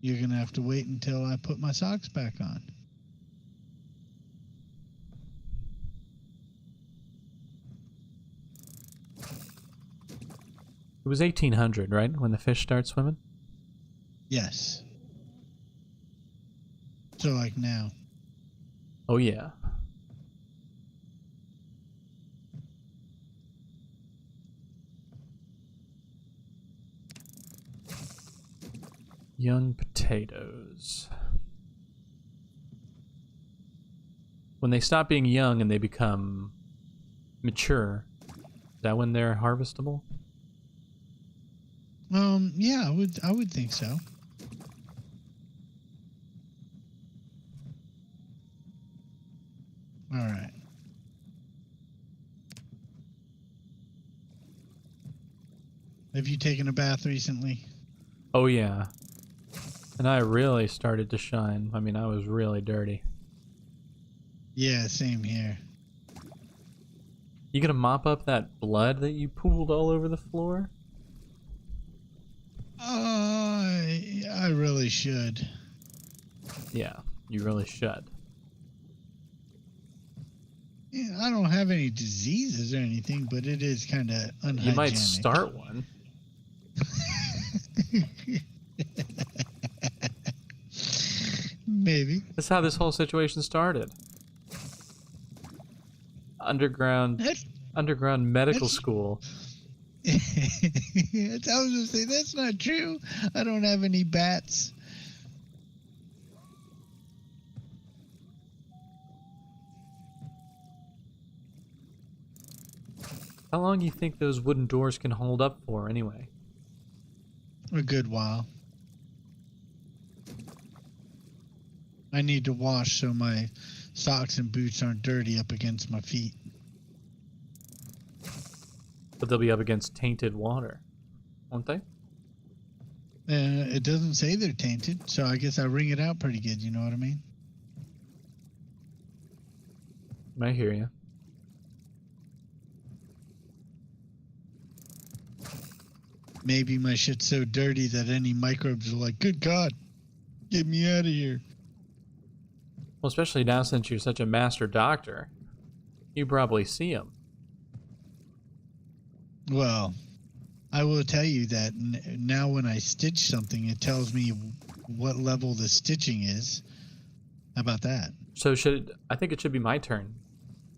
You're going to have to wait until I put my socks back on. It was 1800, right? When the fish start swimming? Yes. So like now. Oh, yeah. Young potatoes. When they stop being young and they become mature, is that when they're harvestable? Yeah, I would think so. All right. Have you taken a bath recently? Oh, yeah. And I really started to shine. I mean, I was really dirty. Yeah, same here. You gonna mop up that blood that you pooled all over the floor? I really should. Yeah, you really should. Yeah, I don't have any diseases or anything, but it is kind of unhygienic. You might start one. Maybe. That's how this whole situation started. Underground medical school. I was gonna say that's not true. I don't have any bats. How long do you think those wooden doors can hold up for, anyway? A good while. I need to wash so my socks and boots aren't dirty up against my feet. But they'll be up against tainted water, won't they? It doesn't say they're tainted, so I guess I wring it out pretty good, you know what I mean? I hear you. Maybe my shit's so dirty that any microbes are like, good God, get me out of here. Well, especially now since you're such a master doctor. You probably see them. Well, I will tell you that now when I stitch something, it tells me what level the stitching is. How about that? So I think it should be my turn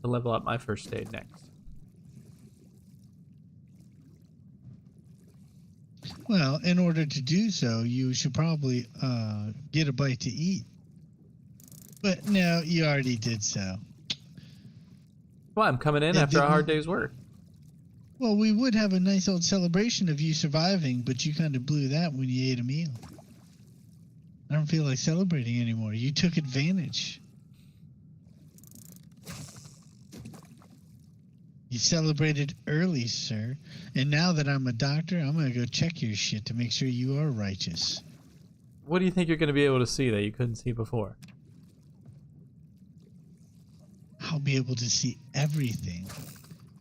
to level up my first aid next. Well, in order to do so, you should probably get a bite to eat. But no, you already did so. Well, I'm coming in after a hard day's work. Well, we would have a nice old celebration of you surviving, but you kind of blew that when you ate a meal. I don't feel like celebrating anymore. You took advantage. You celebrated early, sir. And now that I'm a doctor, I'm going to go check your shit to make sure you are righteous. What do you think you're going to be able to see that you couldn't see before? I'll be able to see everything.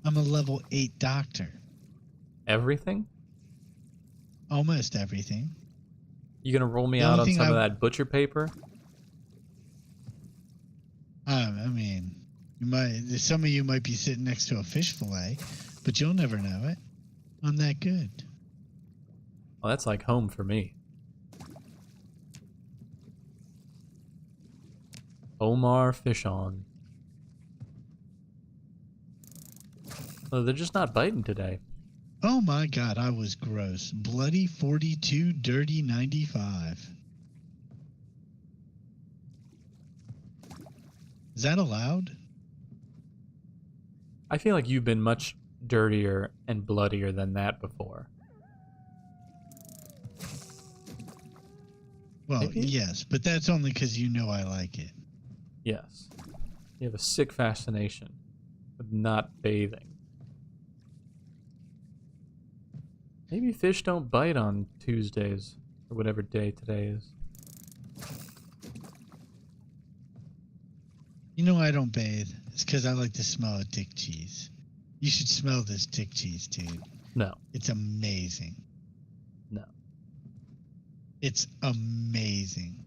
I'm a level 8 doctor. Everything? Almost everything. You going to roll me out on some of that butcher paper? I mean, some of you might be sitting next to a fish fillet, but you'll never know it. I'm that good. Well, that's like home for me. Omar fish on. Oh, they're just not biting today. Oh my God, I was gross. Bloody 42, dirty 95. Is that allowed? I feel like you've been much dirtier and bloodier than that before. Well, Maybe? Yes, but that's only because you know I like it. Yes. You have a sick fascination with not bathing. Maybe fish don't bite on Tuesdays, or whatever day today is. You know I don't bathe. It's because I like the smell of dick cheese. You should smell this dick cheese, dude. No. It's amazing. No. It's amazing.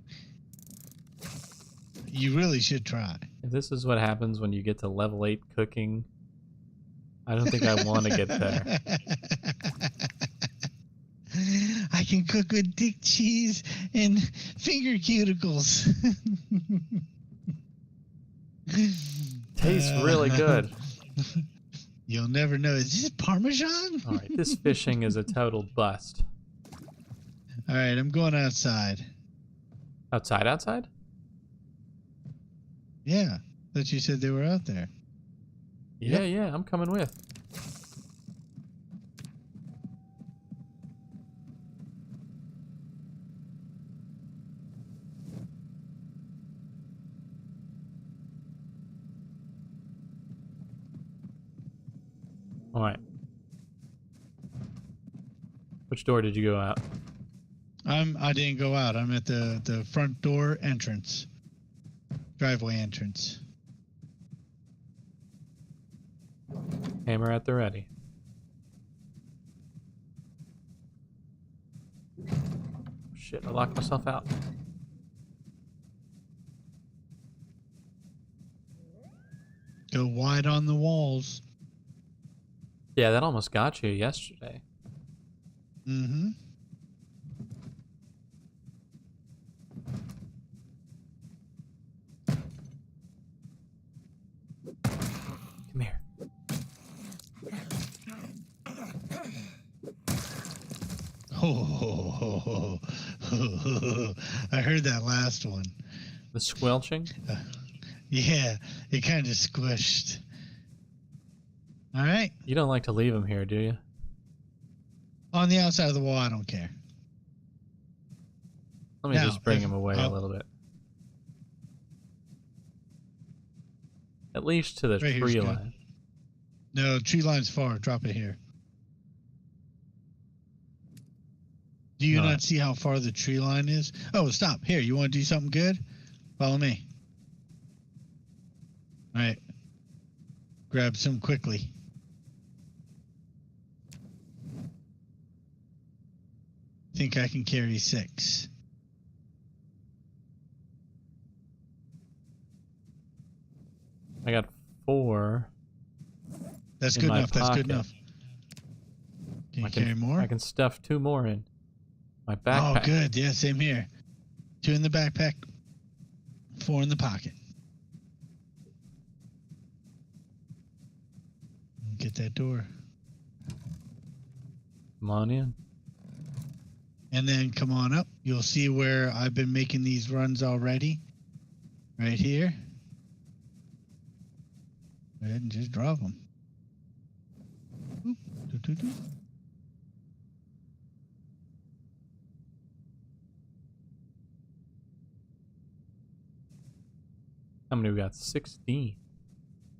You really should try. If this is what happens when you get to level 8 cooking, I don't think I want to get there. I can cook with dick cheese and finger cuticles. Tastes really good. You'll never know. Is this Parmesan? All right, this fishing is a total bust. All right, I'm going outside. Outside? Yeah, thought you said they were out there. Yeah, I'm coming with. All right. Which door did you go out? I didn't go out. I'm at the front door entrance. Driveway entrance. Hammer at the ready. Shit, I locked myself out. Go wide on the walls. Yeah, that almost got you yesterday. Mm-hmm. Come here. Oh, I heard that last one. The squelching? Yeah, it kind of squished. All right. You don't like to leave him here, do you? On the outside of the wall, I don't care. Let me just bring him away a little bit. At least to the Right tree line. No, tree line's far. Drop it here. Do you not see how far the tree line is? Oh, stop. Here, you want to do something good? Follow me. All right. Grab some quickly. Think I can carry 6. I got 4. That's good enough. That's good pocket. enough. Can you carry more? I can stuff 2 more in my backpack. Oh, good. Yeah, same here. 2 in the backpack, 4 in the pocket. Get that door. Come on in. And then come on up. You'll see where I've been making these runs already. Right here. Go ahead and just drop them. Oop, doo, doo, doo. How many we got? 16.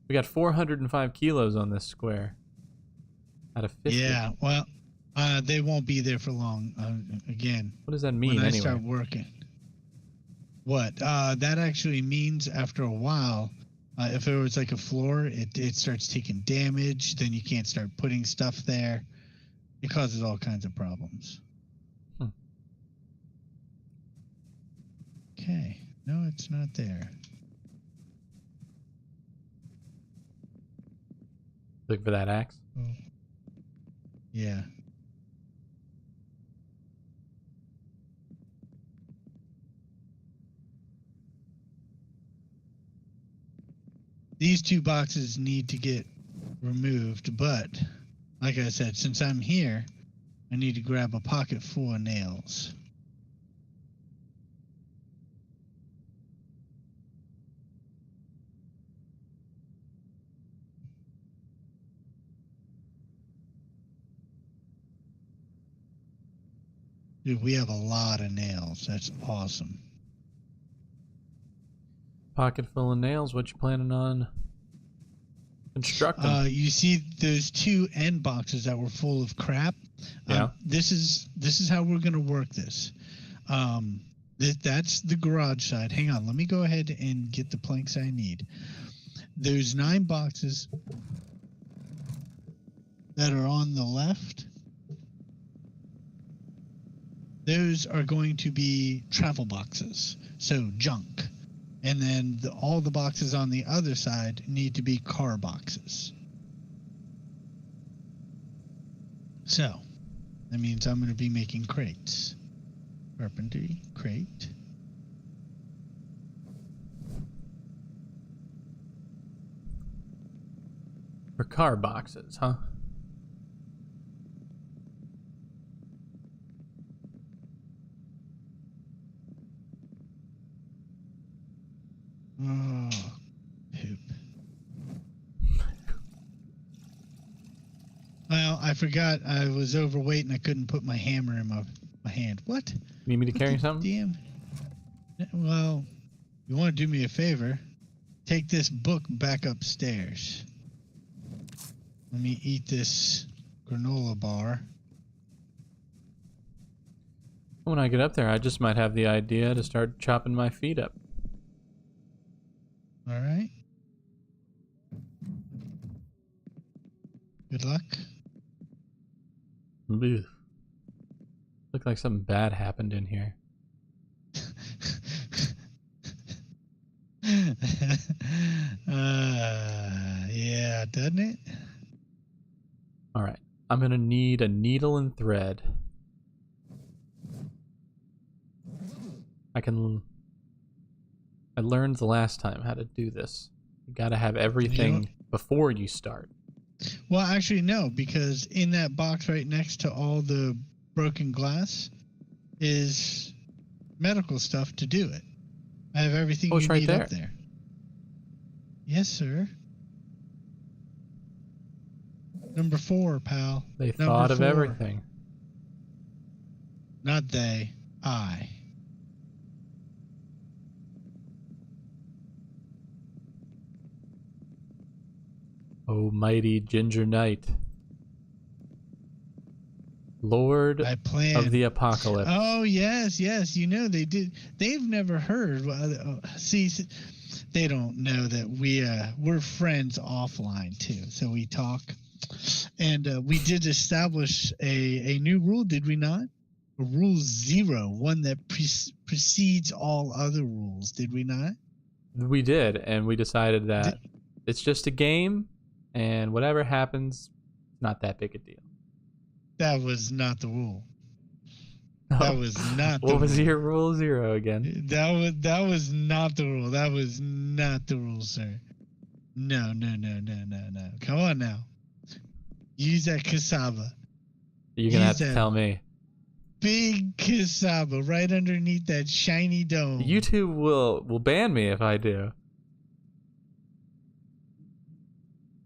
We got 405 kilos on this square. Out of 50. Yeah, well, they won't be there for long. Again, What does that mean when I anyway? start working. What? That actually means after a while, if it was like a floor, it starts taking damage. Then you can't start putting stuff there. It causes all kinds of problems. Okay. No, it's not there. Look for that axe. Oh. Yeah. These 2 boxes need to get removed, but like I said, since I'm here, I need to grab a pocket full of nails. Dude, we have a lot of nails. That's awesome. Pocket full of nails. What you planning on constructing? You see those 2 end boxes that were full of crap? Yeah. This is how we're going to work this. That's the garage side. Hang on. Let me go ahead and get the planks I need. There's 9 boxes that are on the left. Those are going to be travel boxes, so junk. And then all the boxes on the other side need to be car boxes. So, That means I'm going to be making crates. Carpentry, crate. For car boxes, huh? Oh, poop. Well, I forgot I was overweight and I couldn't put my hammer in my hand. What? Need me to What carry the something? damn? Well, you want to do me a favor? Take this book back upstairs. Let me eat this granola bar. When I get up there, I just might have the idea to start chopping my feet up. All right. Good luck. Ugh. Looked like something bad happened in here. Yeah, doesn't it? Alright. I'm gonna need a needle and thread. I learned the last time how to do this. You gotta have everything before you start. Well, actually, no, because in that box right next to all the broken glass is medical stuff to do it. I have everything Oh, it's you right need there. up there. Yes, sir. Number 4, pal. They Number thought of 4. everything. Not they. I. Oh, mighty Ginger Knight. Lord I plan. of the Apocalypse. Oh, yes, yes. You know, they did. They've never heard. See, they don't know that we're friends offline, too. So we talk. And we did establish a new rule, did we not? Rule 0, one that precedes all other rules, did we not? We did, and we decided that it's just a game, and whatever happens, not that big a deal. That was not the rule. Oh. That was not the What was rule. your rule 0 again? That was not the rule. That was not the rule, sir. No. Come on now. Use that cassava. You're gonna have to tell me. Big cassava right underneath that shiny dome. YouTube will ban me if I do.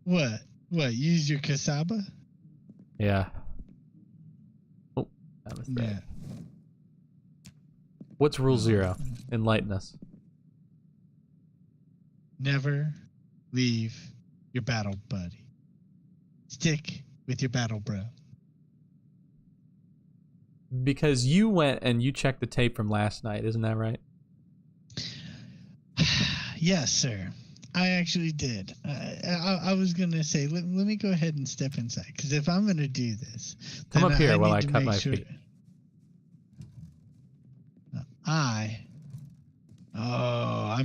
What? Use your cassava? Yeah. Oh, that was bad. Yeah. What's rule 0? Enlighten us. Never leave your battle buddy. Stick with your battle bro. Because you went and you checked the tape from last night, isn't that right? Yes, sir. I actually did. I was going to say, let me go ahead and step inside. Because if I'm going to do this... Come up here while I need to cut make my sure feet. I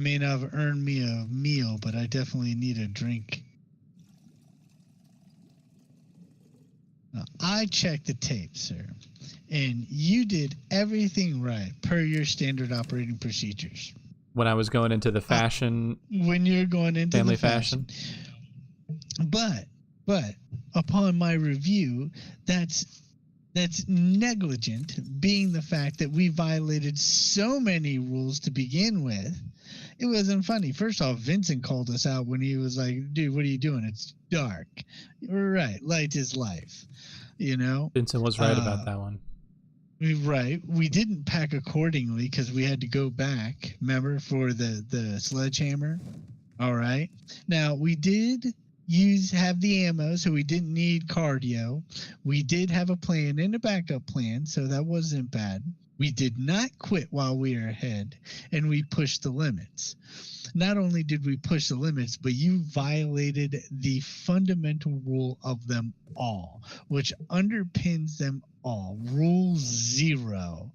may not have earned me a meal, but I definitely need a drink. I checked the tape, sir, and you did everything right per your standard operating procedures. When I was going into the fashion, when you're going into family the fashion. But upon my review, that's negligent, being the fact that we violated so many rules to begin with. It wasn't funny. First off, Vincent called us out when he was like, dude, what are you doing? It's dark. Right. Light is life. You know? Vincent was right about that one. Right. We didn't pack accordingly because we had to go back, remember, for the sledgehammer. All right. Now, we did have the ammo, so we didn't need cardio. We did have a plan and a backup plan, so that wasn't bad. We did not quit while we were ahead, and we pushed the limits. Not only did we push the limits, but you violated the fundamental rule of them all, which underpins them all. Rule 0.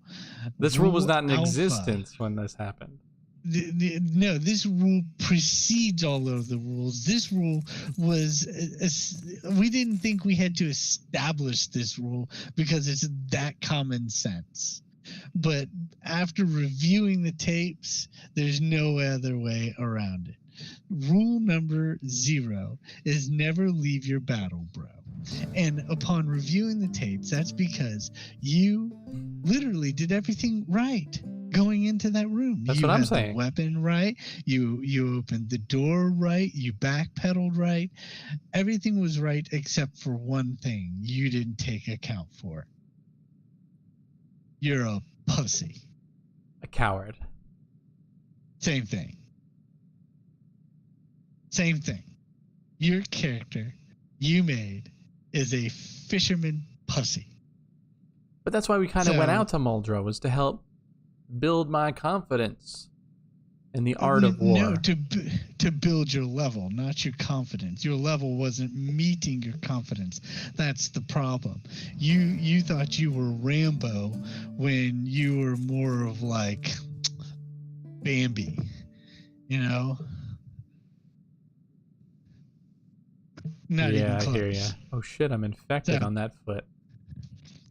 This rule was not in alpha. existence when this happened. No, this rule precedes all of the rules. This rule was, we didn't think we had to establish this rule because it's that common sense. But after reviewing the tapes, there's no other way around it. Rule number 0 is never leave your battle, bro. And upon reviewing the tapes, that's because you literally did everything right going into that room. That's you what I'm had saying. the weapon right. You opened the door right. You backpedaled right. Everything was right except for one thing you didn't take account for. You're a pussy. A coward. Same thing. Same thing. Your character you made is a fisherman pussy. But that's why we kind of went out to Muldrow, was to help build my confidence in the art of war. No, to build your level, not your confidence. Your level wasn't meeting your confidence. That's the problem. You thought you were Rambo when you were more of like Bambi, you know? Not even close. I hear ya. Oh shit, I'm infected on that foot.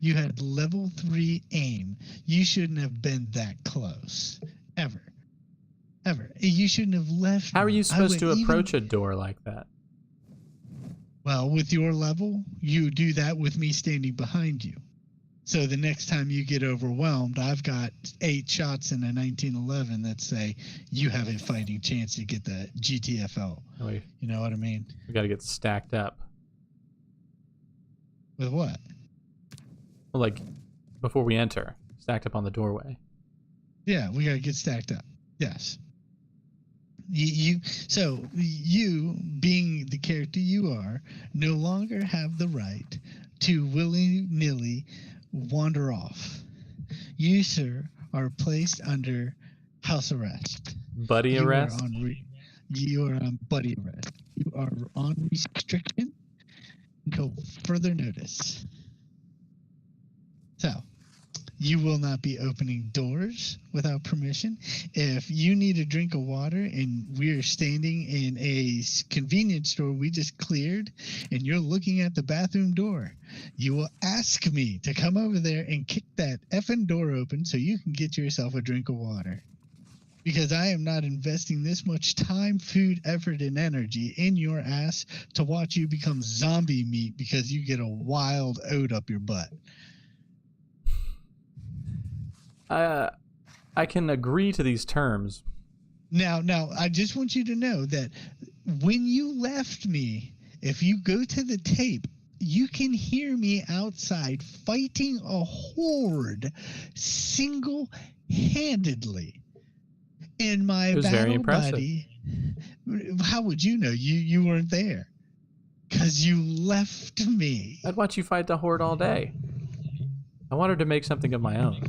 You had level 3 aim. You shouldn't have been that close. Ever. You shouldn't have left. How are you supposed to approach a door like that? Well, with your level, you do that with me standing behind you. So the next time you get overwhelmed, I've got 8 shots in a 1911 that say you have a fighting chance to get the GTFO. Wait, you know what I mean? We got to get stacked up. With what? Well, like, before we enter, stacked up on the doorway. Yeah, we got to get stacked up. Yes. So you, being the character you are, no longer have the right to willy-nilly wander off. You, sir, are placed under house arrest. Buddy arrest? You are on buddy arrest. You are on restriction until further notice. So, you will not be opening doors without permission. If you need a drink of water and we're standing in a convenience store we just cleared and you're looking at the bathroom door, you will ask me to come over there and kick that effing door open so you can get yourself a drink of water. Because I am not investing this much time, food, effort, and energy in your ass to watch you become zombie meat because you get a wild oat up your butt. I can agree to these terms. Now, I just want you to know that when you left me, if you go to the tape, you can hear me outside fighting a horde single-handedly. And my battle buddy, how would you know? You weren't there because you left me. I'd watch you fight the horde all day. I wanted to make something of my own.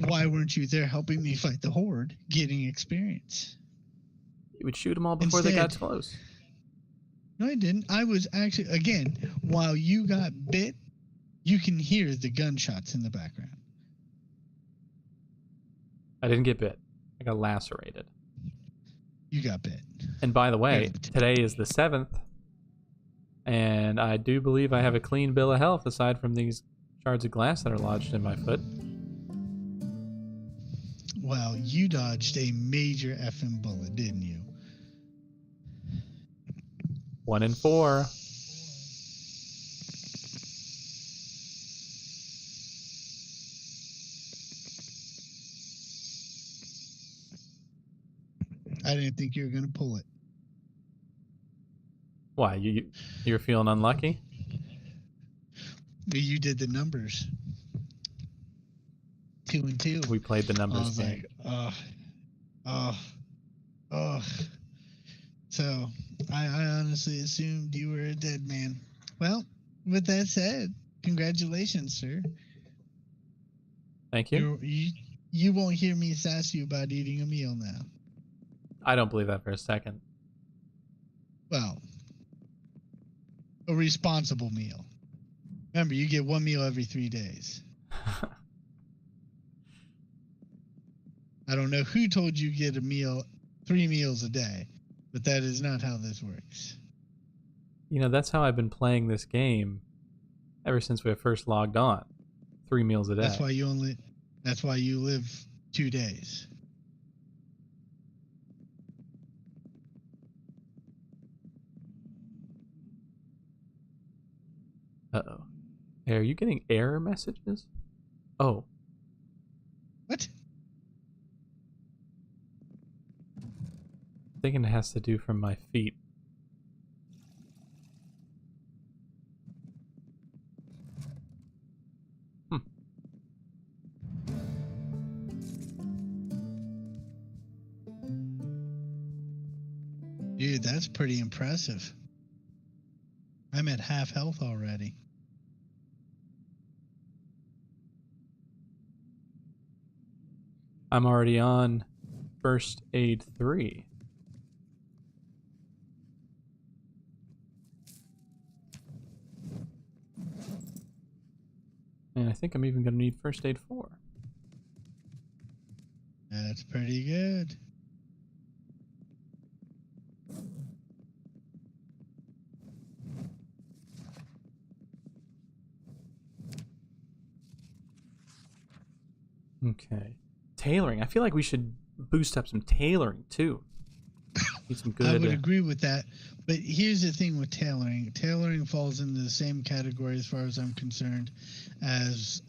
Why weren't you there helping me fight the horde, getting experience? You would shoot them all before they got close. No, I didn't. I was actually, again, while you got bit, you can hear the gunshots in the background. I didn't get bit. I got lacerated. You got bit. And by the way, today is the 7th, and I do believe I have a clean bill of health aside from these shards of glass that are lodged in my foot. Well, you dodged a major effing bullet, didn't you? 1 in 4. I didn't think you were going to pull it. Why? You're feeling unlucky? You did the numbers. 2 and 2. We played the numbers game. So I honestly assumed you were a dead man. Well, with that said, congratulations, sir. Thank you. You won't hear me sass you about eating a meal now. I don't believe that for a second. Well, a responsible meal. Remember, you get 1 meal every 3 days. I don't know who told you get a meal, 3 meals a day, but that is not how this works. That's how I've been playing this game ever since we first logged on. 3 meals a day. That's why you live 2 days. Uh-oh. Hey, are you getting error messages? Oh. What? I'm thinking it has to do from my feet. Dude, that's pretty impressive. I'm at half health already. I'm already on first aid 3. And I think I'm even going to need first aid 4. That's pretty good. Okay. Tailoring. I feel like we should boost up some tailoring too. Need some good. I would agree with that. But here's the thing with tailoring. Tailoring falls into the same category as far as I'm concerned as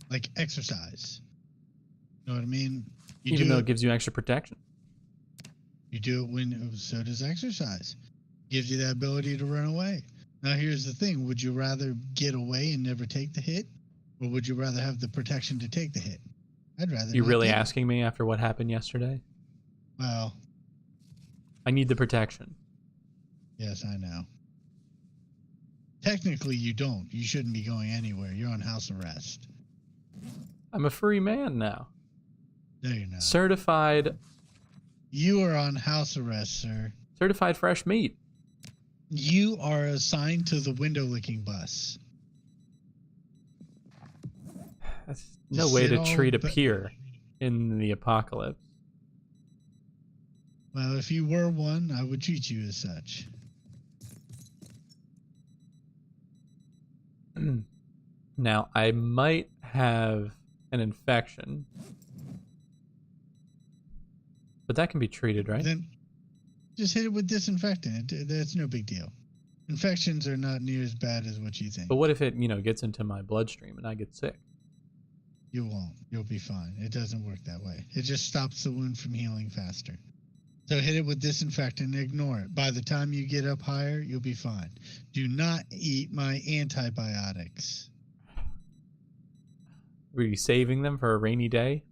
like exercise. You know what I mean? Even though it gives you extra protection. You do it when so does exercise. Gives you that ability to run away. Now here's the thing. Would you rather get away and never take the hit? Or would you rather have the protection to take the hit? I'd rather. You really get asking me after what happened yesterday? Well, I need the protection. Yes, I know. Technically, you don't. You shouldn't be going anywhere. You're on house arrest. I'm a free man now. No, you're not. Certified. You are on house arrest, sir. Certified fresh meat. You are assigned to the window licking bus. That's no way to treat a peer in the apocalypse. Well, if you were one, I would treat you as such. Now, I might have an infection. But that can be treated, right? Then just hit it with disinfectant. That's no big deal. Infections are not near as bad as what you think. But what if it, gets into my bloodstream and I get sick? You won't. You'll be fine. It doesn't work that way. It just stops the wound from healing faster. So hit it with disinfectant and ignore it. By the time you get up higher, you'll be fine. Do not eat my antibiotics. Were you saving them for a rainy day?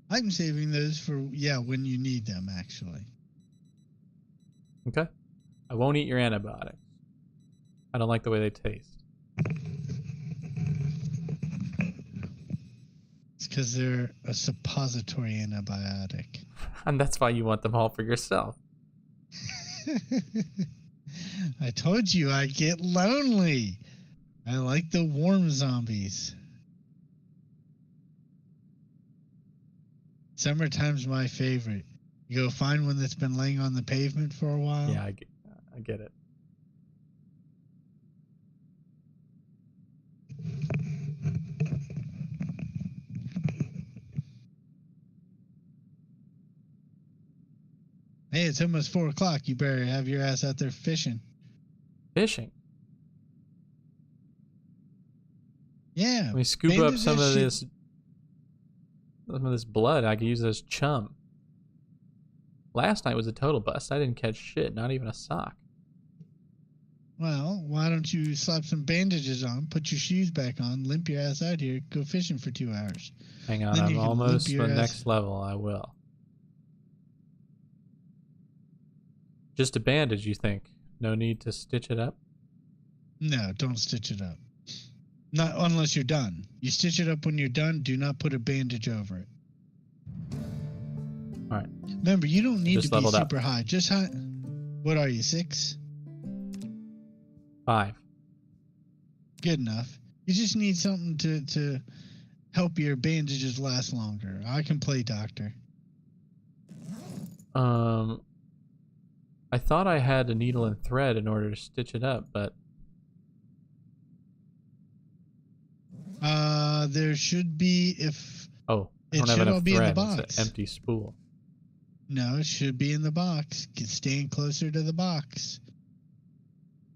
I'm saving those for, when you need them, actually. Okay. I won't eat your antibiotics. I don't like the way they taste. It's because they're a suppository antibiotic. And that's why you want them all for yourself. I told you I get lonely. I like the warm zombies. Summertime's my favorite. You go find one that's been laying on the pavement for a while. Yeah, I get it. Hey, it's almost 4 o'clock. You better have your ass out there fishing. Fishing? Yeah. Let me scoop up some of this blood. I could use as chum. Last night was a total bust. I didn't catch shit, not even a sock. Well, why don't you slap some bandages on, put your shoes back on, limp your ass out here, go fishing for 2 hours. Hang on, I'm almost the next level. I will. Just a bandage, you think? No need to stitch it up? No, don't stitch it up. Not unless you're done. You stitch it up when you're done. Do not put a bandage over it. All right. Remember, you don't need to be super up. high. Just high. What are you, 6? 5. Good enough. You just need something to help your bandages last longer. I can play doctor. I thought I had a needle and thread in order to stitch it up, but there should be if oh, I it don't have should all enough be in the thread. It's box. an empty spool. No, it should be in the box. Stand closer to the box.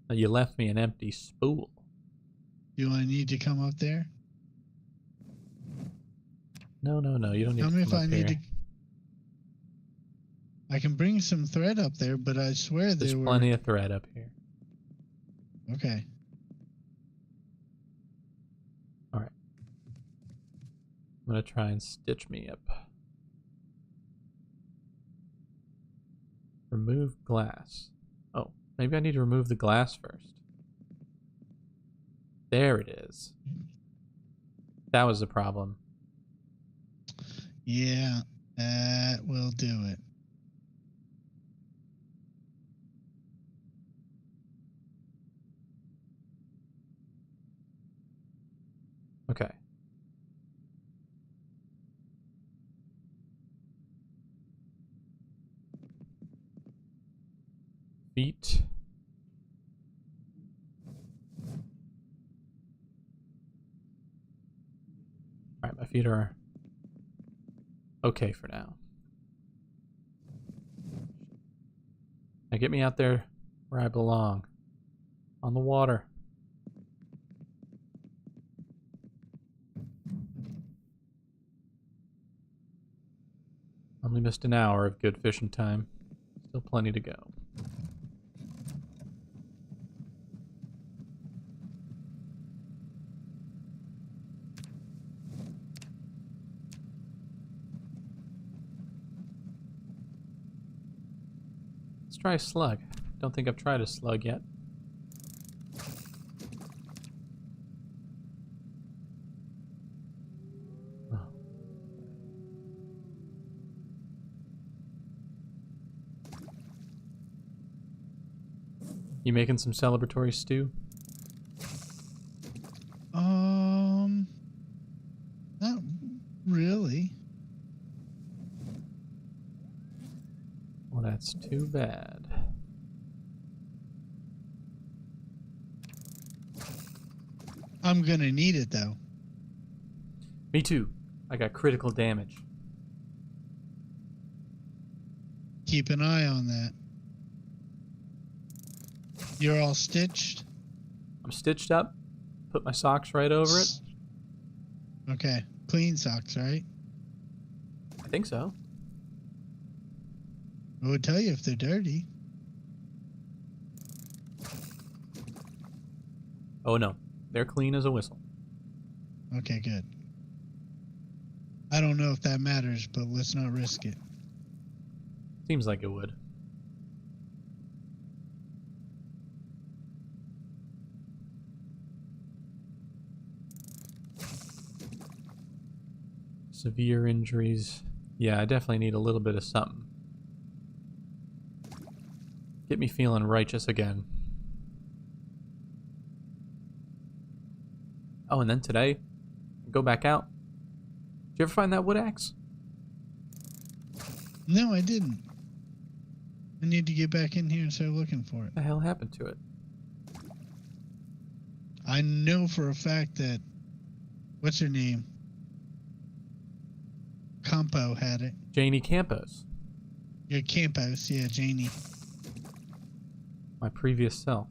You left me an empty spool. Do I need to come up there? No, you don't need Tell to me come if I up need here. to. I can bring some thread up there, but I swear There's there were. plenty of thread up here. Okay. All right. I'm gonna try and stitch me up. Remove glass. Oh, maybe I need to remove the glass first. There it is. That was the problem. Yeah, that will do it. Okay. Feet. Alright, my feet are okay for now. Now get me out there where I belong. On the water. Only missed an hour of good fishing time. Still plenty to go. Let's try a slug. Don't think I've tried a slug yet. Oh. You making some celebratory stew? Not really. Well, that's too bad. I'm gonna need it though. Me too. I got critical damage. Keep an eye on that. You're all stitched? I'm stitched up. Put my socks right over it. Okay. Clean socks, right? I think so. I would tell you if they're dirty. Oh no. They're clean as a whistle. Okay, good. I don't know if that matters, but let's not risk it. Seems like it would. Severe injuries. Yeah, I definitely need a little bit of something. Get me feeling righteous again. Oh, and then today, go back out. Did you ever find that wood axe? No, I didn't. I need to get back in here and start looking for it. What the hell happened to it? I know for a fact that, what's her name? Campo had it. Janie Campos. Yeah, Campos. Yeah, Janie. My previous self.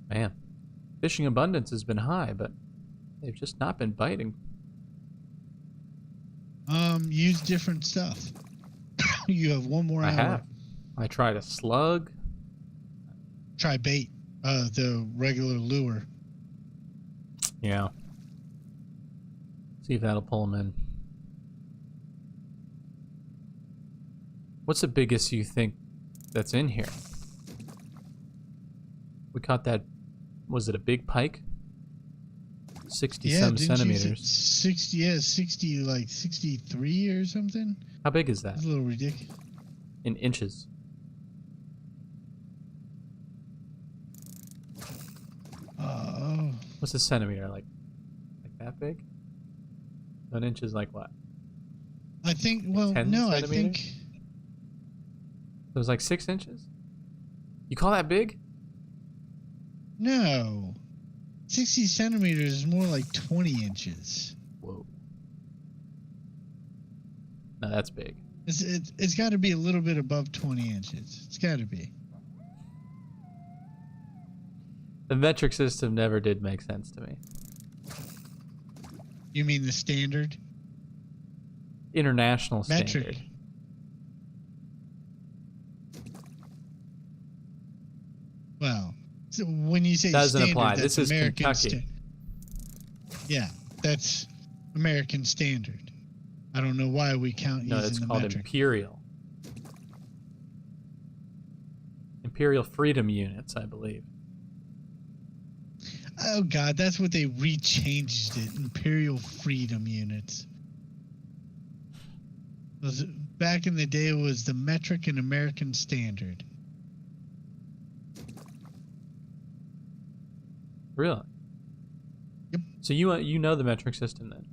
Man, fishing abundance has been high, but they've just not been biting. Use different stuff. You have one more hour. I have. I tried a slug. Try bait. The regular lure. Yeah. See if that'll pull them in. What's the biggest you think that's in here? We caught that. Was it a big pike? 60 some centimeters. 60, yeah, 60, like 63 or something. How big is that? It's a little ridiculous. In inches. What's a centimeter? Like that big? 1 inch is like what? I think, well, 10 no, I centimeters? think, It was like 6 inches? You call that big? no. 60 centimeters is more like 20 inches. Whoa. No, that's big. It's got to be a little bit above 20 inches. It's got to be. The metric system never did make sense to me. You mean the standard? International Metric. standard. Well, so when you say Doesn't standard, apply. that's This is American Kentucky. Yeah, that's American standard. I don't know why we count No, using it's the called metric. imperial. Imperial freedom units, I believe. Oh God, that's what they rechanged it. Imperial freedom units. Back in the day, it was the metric and American standard. Really? Yep. So you know the metric system then?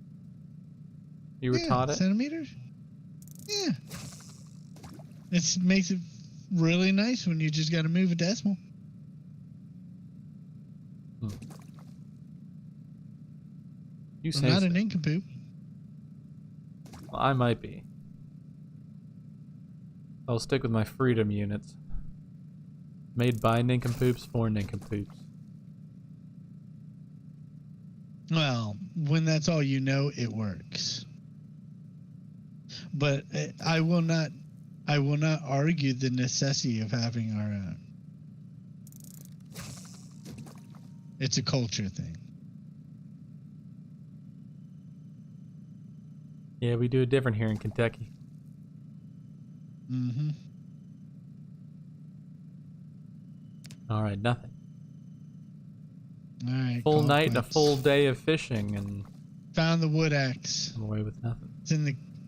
You were taught it? Centimeters? Yeah. It makes it really nice when you just got to move a decimal. You I'm say not so. an nincompoop. Well, I might be. I'll stick with my freedom units. Made by nincompoops for nincompoops. Well, when that's all you know, it works. But I will not argue the necessity of having our own. It's a culture thing. Yeah, we do it different here in Kentucky. Mm-hmm. All right, nothing. All right. Full call night and a quits. full day of fishing, and Found the wood axe. I'm away with nothing.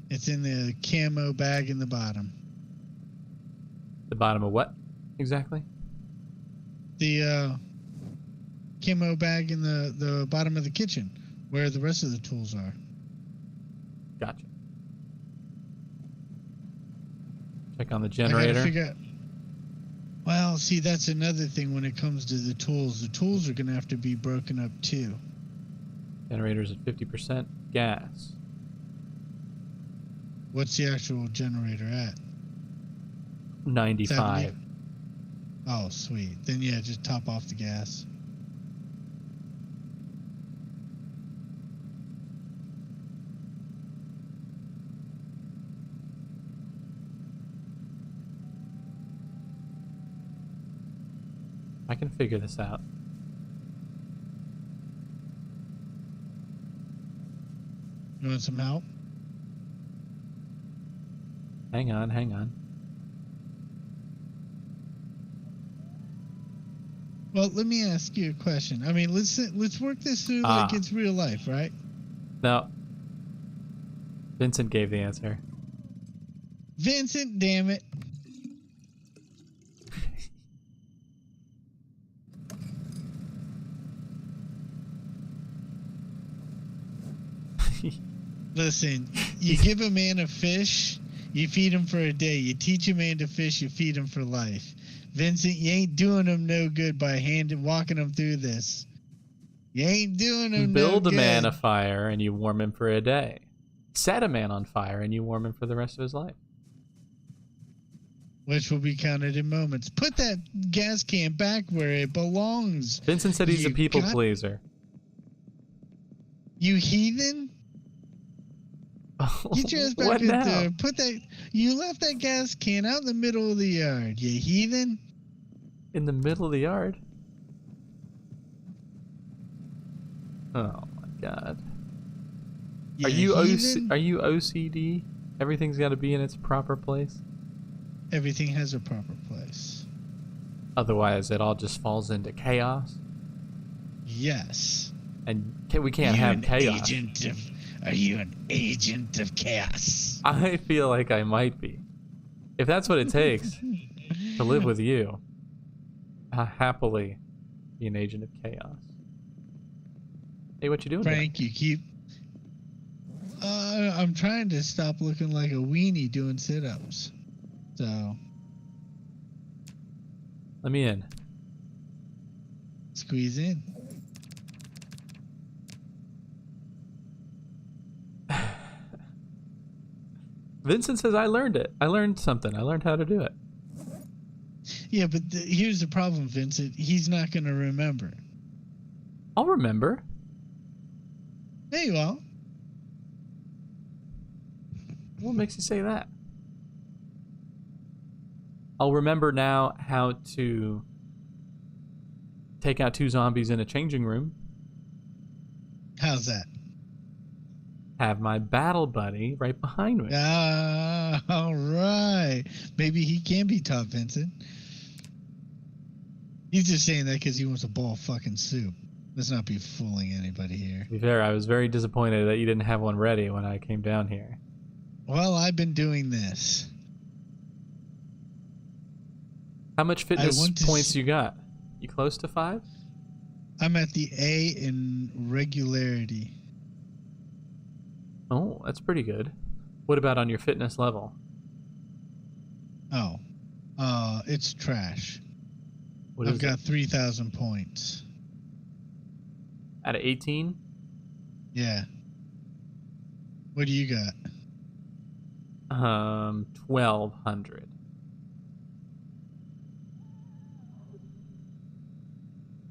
It's in the camo bag in the bottom. The bottom of what exactly? The camo bag in the bottom of the kitchen, where the rest of the tools are. Gotcha. Check on the I gotta generator. figure out. Well, see, that's another thing when it comes to the tools. The tools are gonna have to be broken up too. Generator's at 50%. Gas. What's the actual generator at? 95. 70? Oh, sweet. Then yeah, just top off the gas. I can figure this out. You want some help? Hang on, hang on. Well, let me ask you a question. I mean, let's work this through like it's real life, right? No. Vincent gave the answer. Vincent, damn it. Listen, you give a man a fish, you feed him for a day. You teach a man to fish, you feed him for life. Vincent, you ain't doing him no good by walking him through this. You ain't doing him no good. Build a man a fire and you warm him for a day. Set a man on fire and you warm him for the rest of his life. Which will be counted in moments. Put that gas can back where it belongs. Vincent said he's a people pleaser. You heathen? Get your ass back What in now? there. You left that gas can out in the middle of the yard, you heathen. In the middle of the yard? Oh my god. You Are heathen? you OCD? Everything's got to be in its proper place? Everything has a proper place. Otherwise, it all just falls into chaos? Yes. And we can't have chaos. Are you an agent of chaos? I feel like I might be. If that's what it takes to live with you, I'll happily be an agent of chaos. Hey, what you doing? Frank, you keep. I'm trying to stop looking like a weenie doing sit-ups. So Let me in. squeeze in. Vincent says I learned it. I learned something. I learned how to do it. Yeah, but here's the problem, Vincent. He's not going to remember. I'll remember. There you are. What makes you say that? I'll remember now how to take out 2 zombies in a changing room. How's that? Have my battle buddy right behind me. Ah, all right. Maybe he can be top, Vincent. He's just saying that because he wants a bowl of fucking soup. Let's not be fooling anybody here. To be fair, I was very disappointed that you didn't have one ready when I came down here. Well, I've been doing this. How much fitness points you got? You close to 5? I'm at the A in regularity. Oh, that's pretty good. What about on your fitness level? Oh, it's trash. I've got 3,000 points. Out of 18? Yeah. What do you got? 1,200.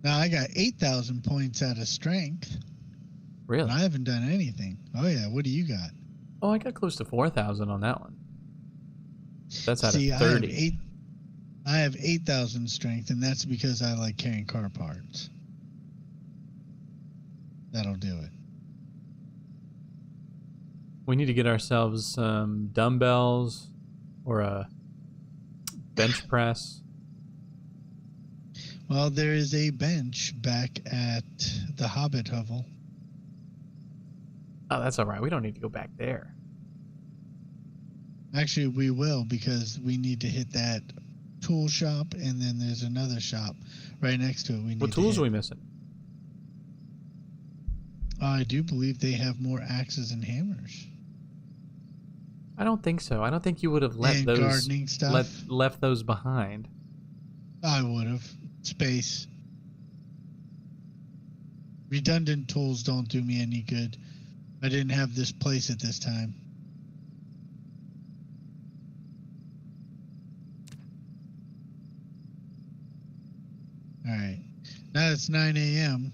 Now I got 8,000 points out of strength. Really? And I haven't done anything. Oh yeah, what do you got? Oh, I got close to 4,000 on that one. That's out of 30. I have 8,000 strength, and that's because I like carrying car parts. That'll do it. We need to get ourselves some dumbbells or a bench press. Well, there is a bench back at the Hobbit Hovel. Oh, that's all right. We don't need to go back there. Actually, we will, because we need to hit that tool shop, and then there's another shop right next to it. What tools are we missing? I do believe they have more axes and hammers. I don't think so. I don't think you would have let those gardening stuff. left those behind. I would have. Space. Redundant tools don't do me any good. I didn't have this place at this time. All right. Now it's 9 a.m.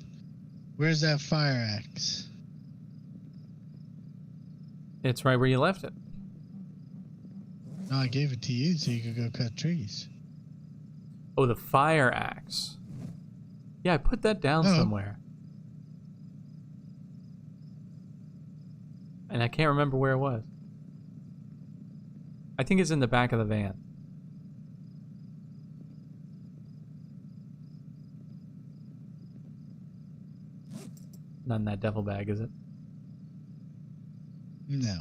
Where's that fire axe? It's right where you left it. No, I gave it to you so you could go cut trees. Oh, the fire axe. Yeah, I put that down somewhere. And I can't remember where it was. I think it's in the back of the van. Not in that devil bag, is it? No.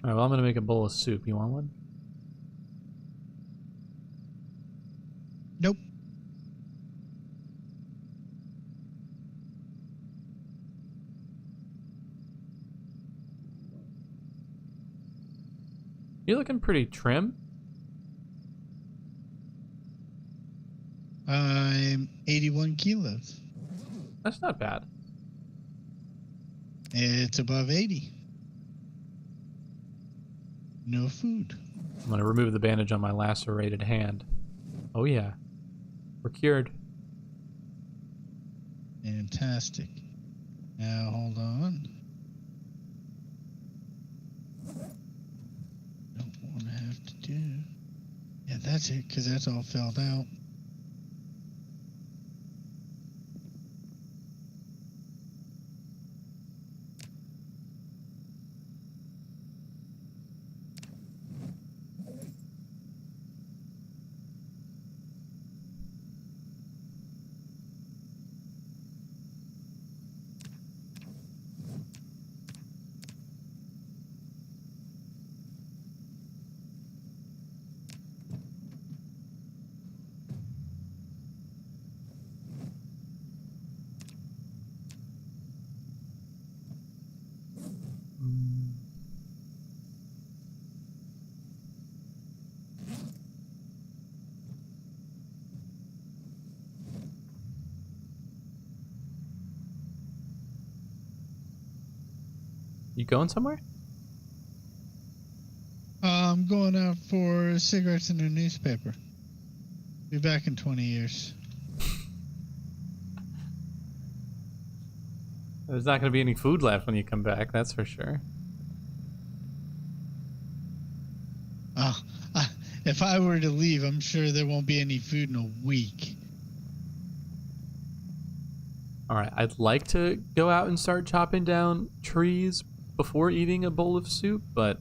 Alright, well, I'm gonna make a bowl of soup. You want one? Nope. You're looking pretty trim. I'm 81 kilos. That's not bad. It's above 80. No food. I'm gonna remove the bandage on my lacerated hand. Oh yeah. We're cured. Fantastic. Now hold on. Don't want to have to do. Yeah, that's it, because that's all filled out. You going somewhere? I'm going out for cigarettes and a newspaper. Be back in 20 years. There's not going to be any food left when you come back, that's for sure. Oh, if I were to leave, I'm sure there won't be any food in a week. Alright, I'd like to go out and start chopping down trees before eating a bowl of soup, but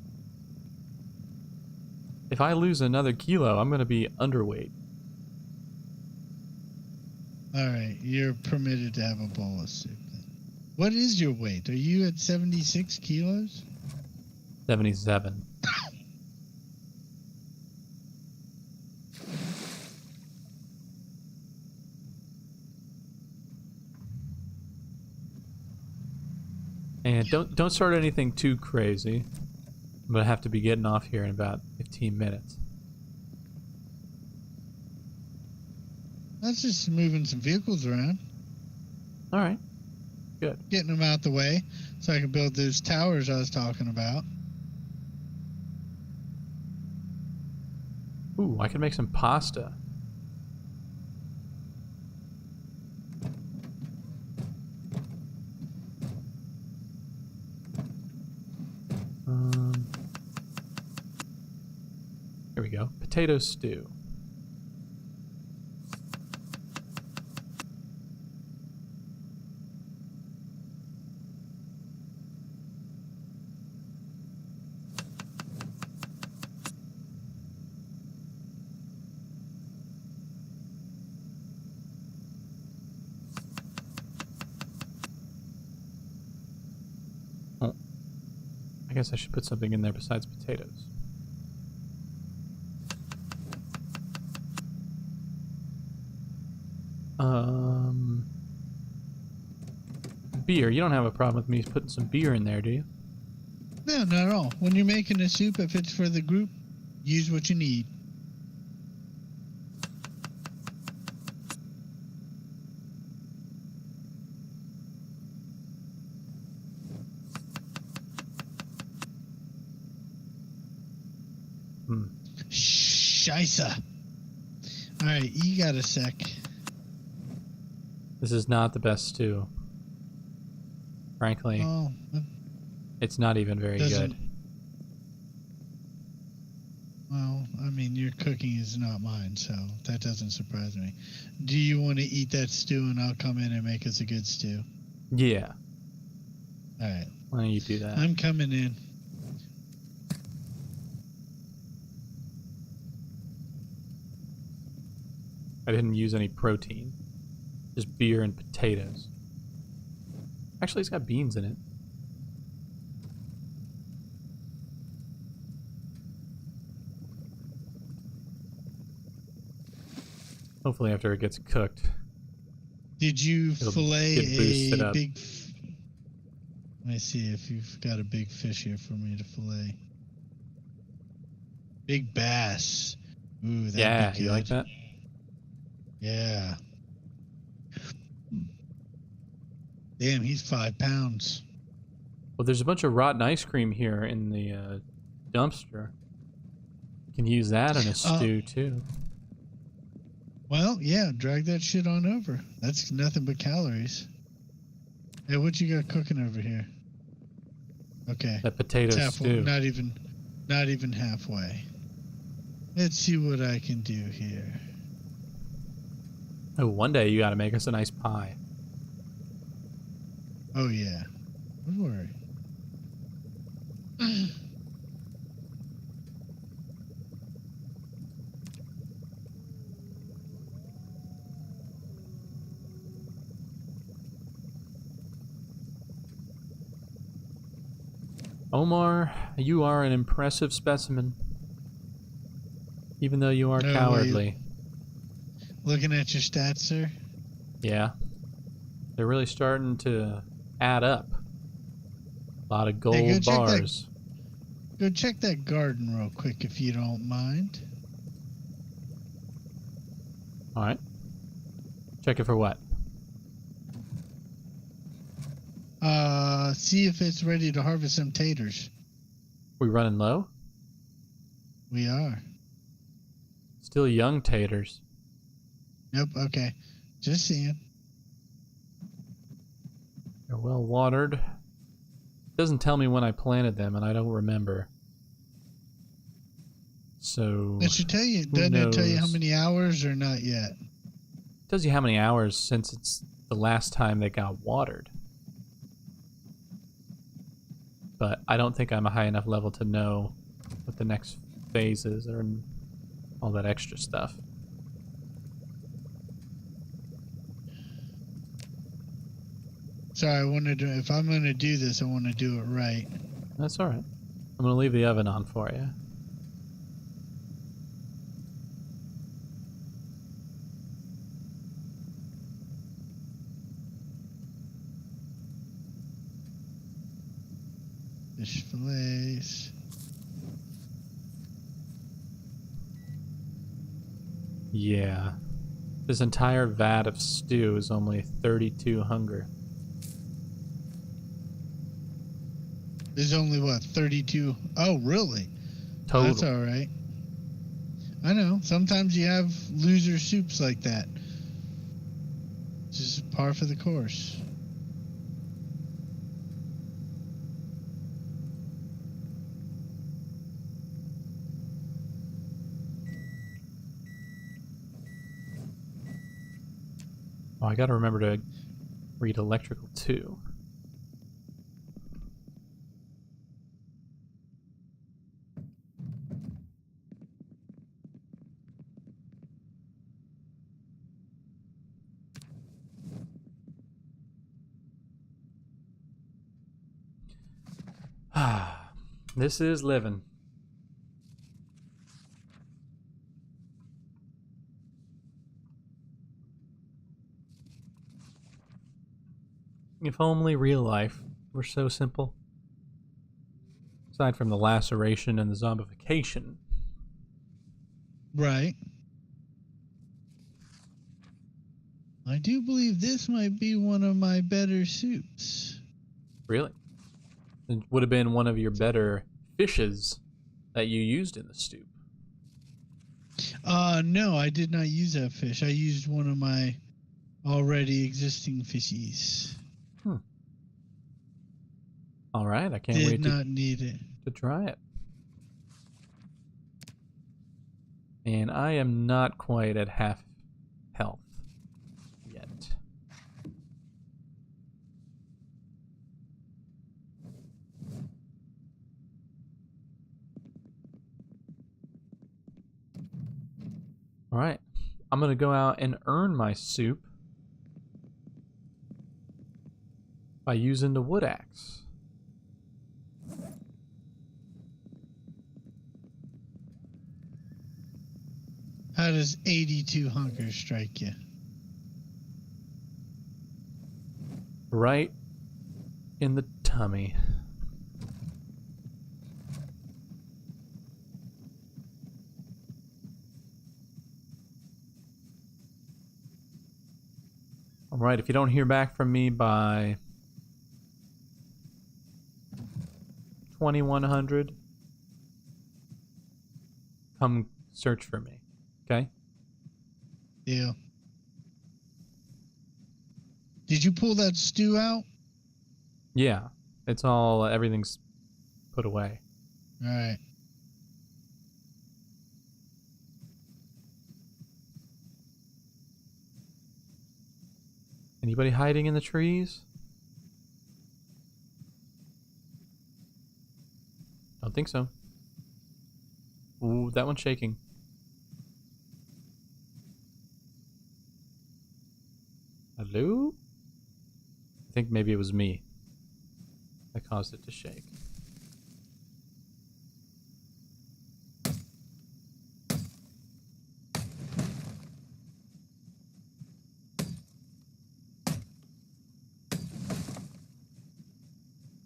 if I lose another kilo, I'm going to be underweight. Alright, you're permitted to have a bowl of soup then. What is your weight? Are you at 76 kilos? 77. And don't start anything too crazy. I'm gonna have to be getting off here in about 15 minutes. That's just moving some vehicles around. Alright. Good. Getting them out the way so I can build those towers I was talking about. Ooh, I can make some pasta. Here we go. Potato stew. Oh, I guess I should put something in there besides potatoes. Beer. You don't have a problem with me putting some beer in there, do you? No, not at all. When you're making a soup, if it's for the group, use what you need. Scheisse. Alright, you got a sec. This is not the best stew. Frankly, Oh, it's not even very good. Well, I mean, your cooking is not mine, so that doesn't surprise me. Do you want to eat that stew and I'll come in and make us a good stew? Yeah. Alright. Why don't you do that? I'm coming in. I didn't use any protein. Just beer and potatoes. Actually, it's got beans in it. Hopefully after it gets cooked. Did you fillet a up. big... Let me see if you've got a big fish here for me to fillet. Big bass. Ooh, that'd Yeah, be good. you like that? Yeah. Damn, he's 5 pounds. Well, there's a bunch of rotten ice cream here in the dumpster. You can use that in a stew, too. Well, yeah, drag that shit on over. That's nothing but calories. Hey, what you got cooking over here? Okay. That potato stew. Not even halfway. Let's see what I can do here. Oh, one day you gotta make us a nice pie. Oh, yeah. Don't worry. Omar, you are an impressive specimen. Even though you are cowardly. Looking at your stats, sir? Yeah. They're really starting to add up. A lot of gold bars. Go check that garden real quick if you don't mind. Alright. Check it for what? See if it's ready to harvest some taters. We running low? We are. Still young taters. Nope. Okay. Just seeing. They're well watered. Doesn't tell me when I planted them, and I don't remember. So It should tell you. who Doesn't it tell you how knows? many hours or not yet? Tells you how many hours since it's the last time they got watered. But I don't think I'm a high enough level to know what the next phase is or all that extra stuff. Sorry, I wanted to. If I'm going to do this, I want to do it right. That's all right. I'm going to leave the oven on for you. Fish fillets. Yeah. This entire vat of stew is only 32 hunger. There's only what 32. Oh, really? Total. That's all right. I know. Sometimes you have loser soups like that. Just par for the course. Oh, I gotta remember to read electrical too. This is living. If only real life were so simple. Aside from the laceration and the zombification. Right. I do believe this might be one of my better soups. Really? It would have been one of your better fishes that you used in the stew. No, I did not use that fish. I used one of my already existing fishies. All right, I can't Did wait not need it. to try it. And I am not quite at half health yet. All right, I'm gonna go out and earn my soup by using the wood axe. How does 82 hunger strike you? Right in the tummy. All right, if you don't hear back from me by 2100, come search for me, okay? Yeah. Did you pull that stew out? Yeah, it's all, everything's put away. All right. Anybody hiding in the trees? Don't think so. Ooh, that one's shaking. Hello? I think maybe it was me that caused it to shake.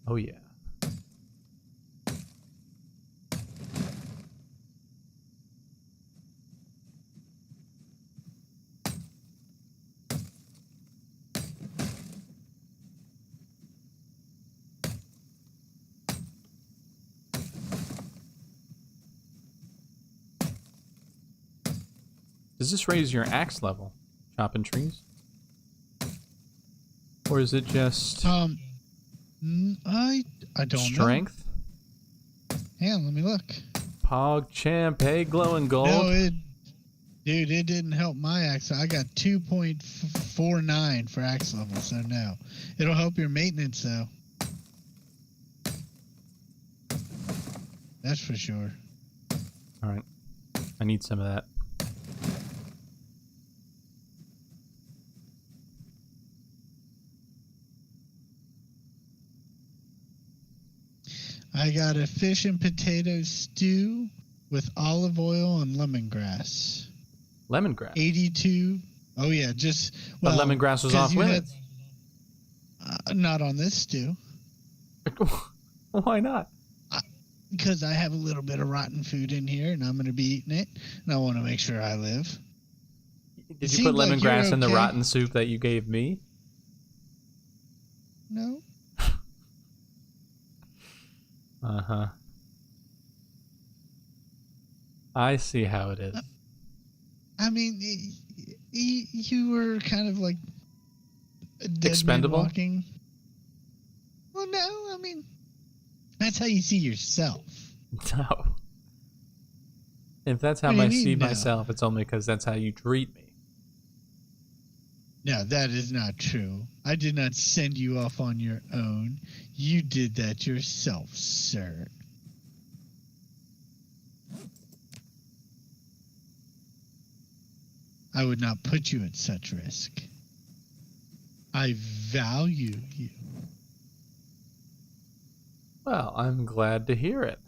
Oh yeah. Does this raise your axe level? Chopping trees? Or is it just I don't strength? know. Hang on, let me look. Pog champ, hey, glowing gold. No, dude, it didn't help my axe. I got 2.49 for axe level, so no. It'll help your maintenance though. That's for sure. All right, I need some of that. I got a fish and potato stew with olive oil and lemongrass. Lemongrass? 82. Oh, yeah, just... Well, but lemongrass was off limits. Not on this stew. Why not? Because I have a little bit of rotten food in here, and I'm going to be eating it, and I want to make sure I live. Did you put lemongrass in the rotten soup that you gave me? No. Uh-huh. I see how it is. I mean, you were kind of like a dead expendable? man walking. Well, no, I mean, that's how you see yourself. No. If that's how I see myself, it's only because that's how you treat me. No, that is not true. I did not send you off on your own. You did that yourself, sir. I would not put you at such risk. I value you. Well, I'm glad to hear it.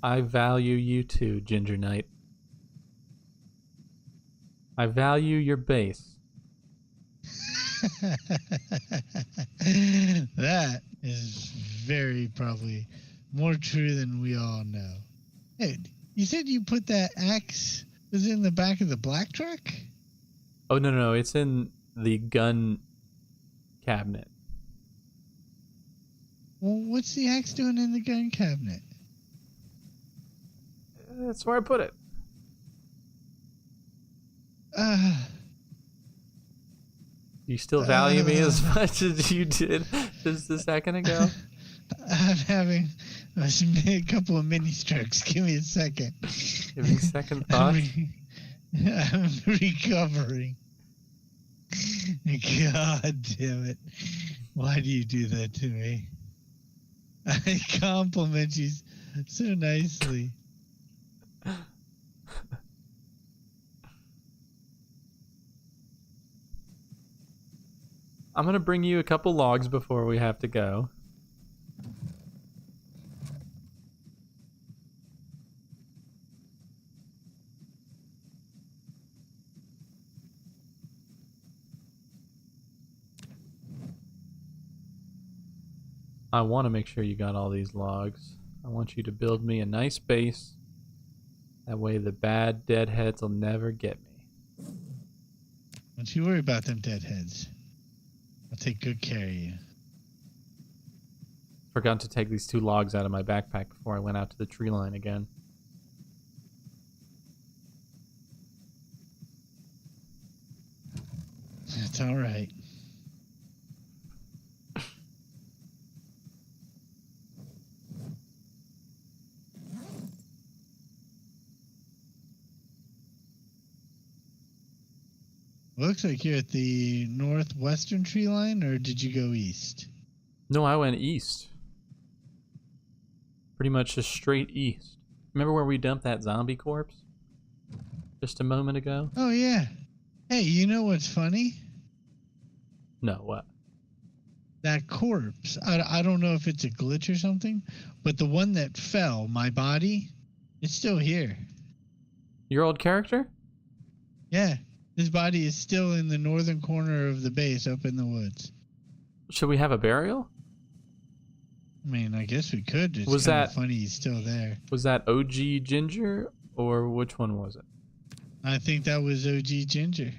I value you too, Ginger Knight. I value your base. That is very probably more true than we all know. Hey, you said you put that axe was in the back of the black truck? Oh, no, it's in the gun cabinet. Well, what's the axe doing in the gun cabinet? That's where I put it. You still value me as much as you did just a second ago? I'm having a couple of mini strokes. Give me a second. Giving second thought? I'm recovering. God damn it. Why do you do that to me? I compliment you so nicely. I'm going to bring you a couple logs before we have to go. I want to make sure you got all these logs. I want you to build me a nice base. That way the bad deadheads will never get me. Don't you worry about them deadheads. I'll take good care of you. Forgot to take these 2 logs out of my backpack before I went out to the tree line again. That's all right. Looks like you're at the northwestern tree line, or did you go east? No, I went east. Pretty much just straight east. Remember where we dumped that zombie corpse? Just a moment ago? Oh, yeah. Hey, you know what's funny? No, what? That corpse, I don't know if it's a glitch or something, but the one that fell, my body, it's still here. Your old character? Yeah. His body is still in the northern corner of the base up in the woods. Should we have a burial? I mean, I guess we could. It's Was kind of that funny he's still there. Was that OG Ginger, or which one was it? I think that was OG Ginger.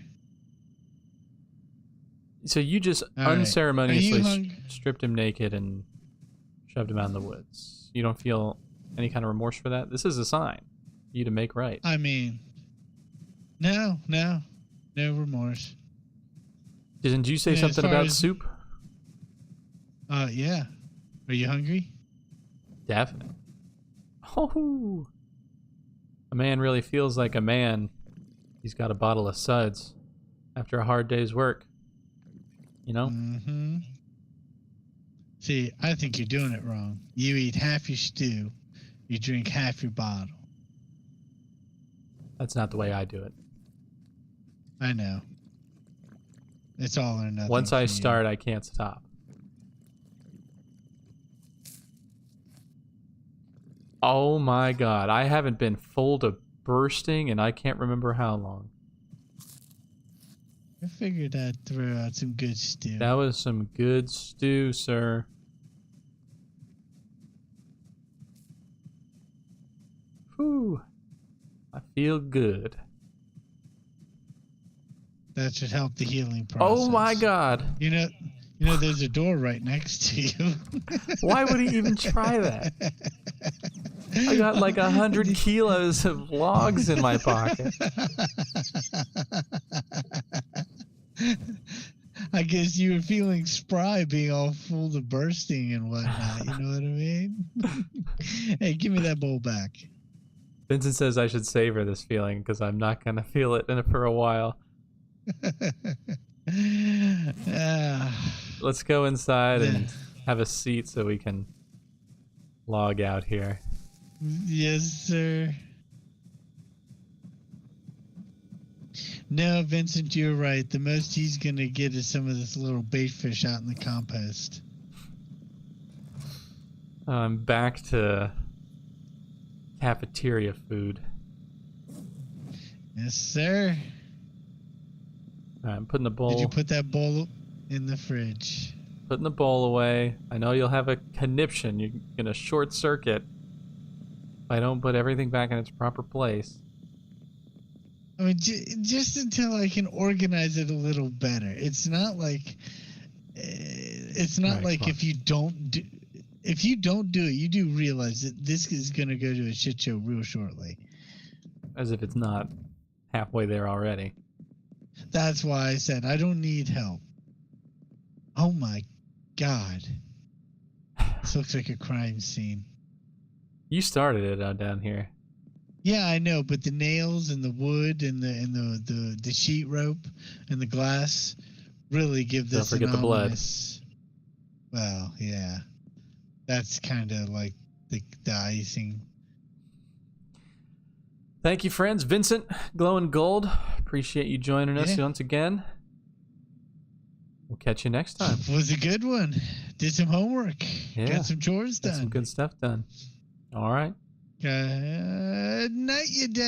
So you just unceremoniously stripped him naked and shoved him out in the woods. You don't feel any kind of remorse for that? This is a sign for you to make right. I mean, No, no, no remorse. Didn't you say Yeah, as something far about as- soup? Yeah. Are you hungry? Definitely. Oh, a man really feels like a man. He's got a bottle of suds after a hard day's work. You know? Mm-hmm. See, I think you're doing it wrong. You eat half your stew, you drink half your bottle. That's not the way I do it. I know. It's all or nothing. Once for I you. start, I can't stop. Oh my god, I haven't been full to bursting and I can't remember how long. I figured I'd throw out some good stew. That was some good stew, sir. Whew. I feel good. That should help the healing process. Oh my god. You know, there's a door right next to you. Why would he even try that? I got like 100 kilos of logs in my pocket. I guess you were feeling spry, being all full to bursting and whatnot. You know what I mean? Hey, give me that bowl back. Vincent says I should savor this feeling because I'm not going to feel it for a while. Let's go inside and have a seat so we can log out here. Yes, sir. No, Vincent, you're right. The most he's going to get is some of this little bait fish out in the compost. I'm back to cafeteria food. Yes, sir. All right, I'm putting the bowl. Did you put that bowl in the fridge? Putting the bowl away. I know you'll have a conniption. You're gonna short circuit if I don't put everything back in its proper place. I mean, just until I can organize it a little better. It's not like Right, if you don't do it, you do realize that this is going to go to a shit show real shortly. As if it's not halfway there already. That's why I said I don't need help. Oh my god. This looks like a crime scene. You started it out down here. Yeah, I know, but the nails and the wood and the sheet rope and the glass really give this Don't forget the blood. Well, yeah. That's kind of like the icing. Thank you, friends. Vincent, Glowing Gold. Appreciate you joining us once again. We'll catch you next time. Was a good one. Did some homework. Yeah. Got some chores done. Got some good stuff done. All right. Good night, you dead.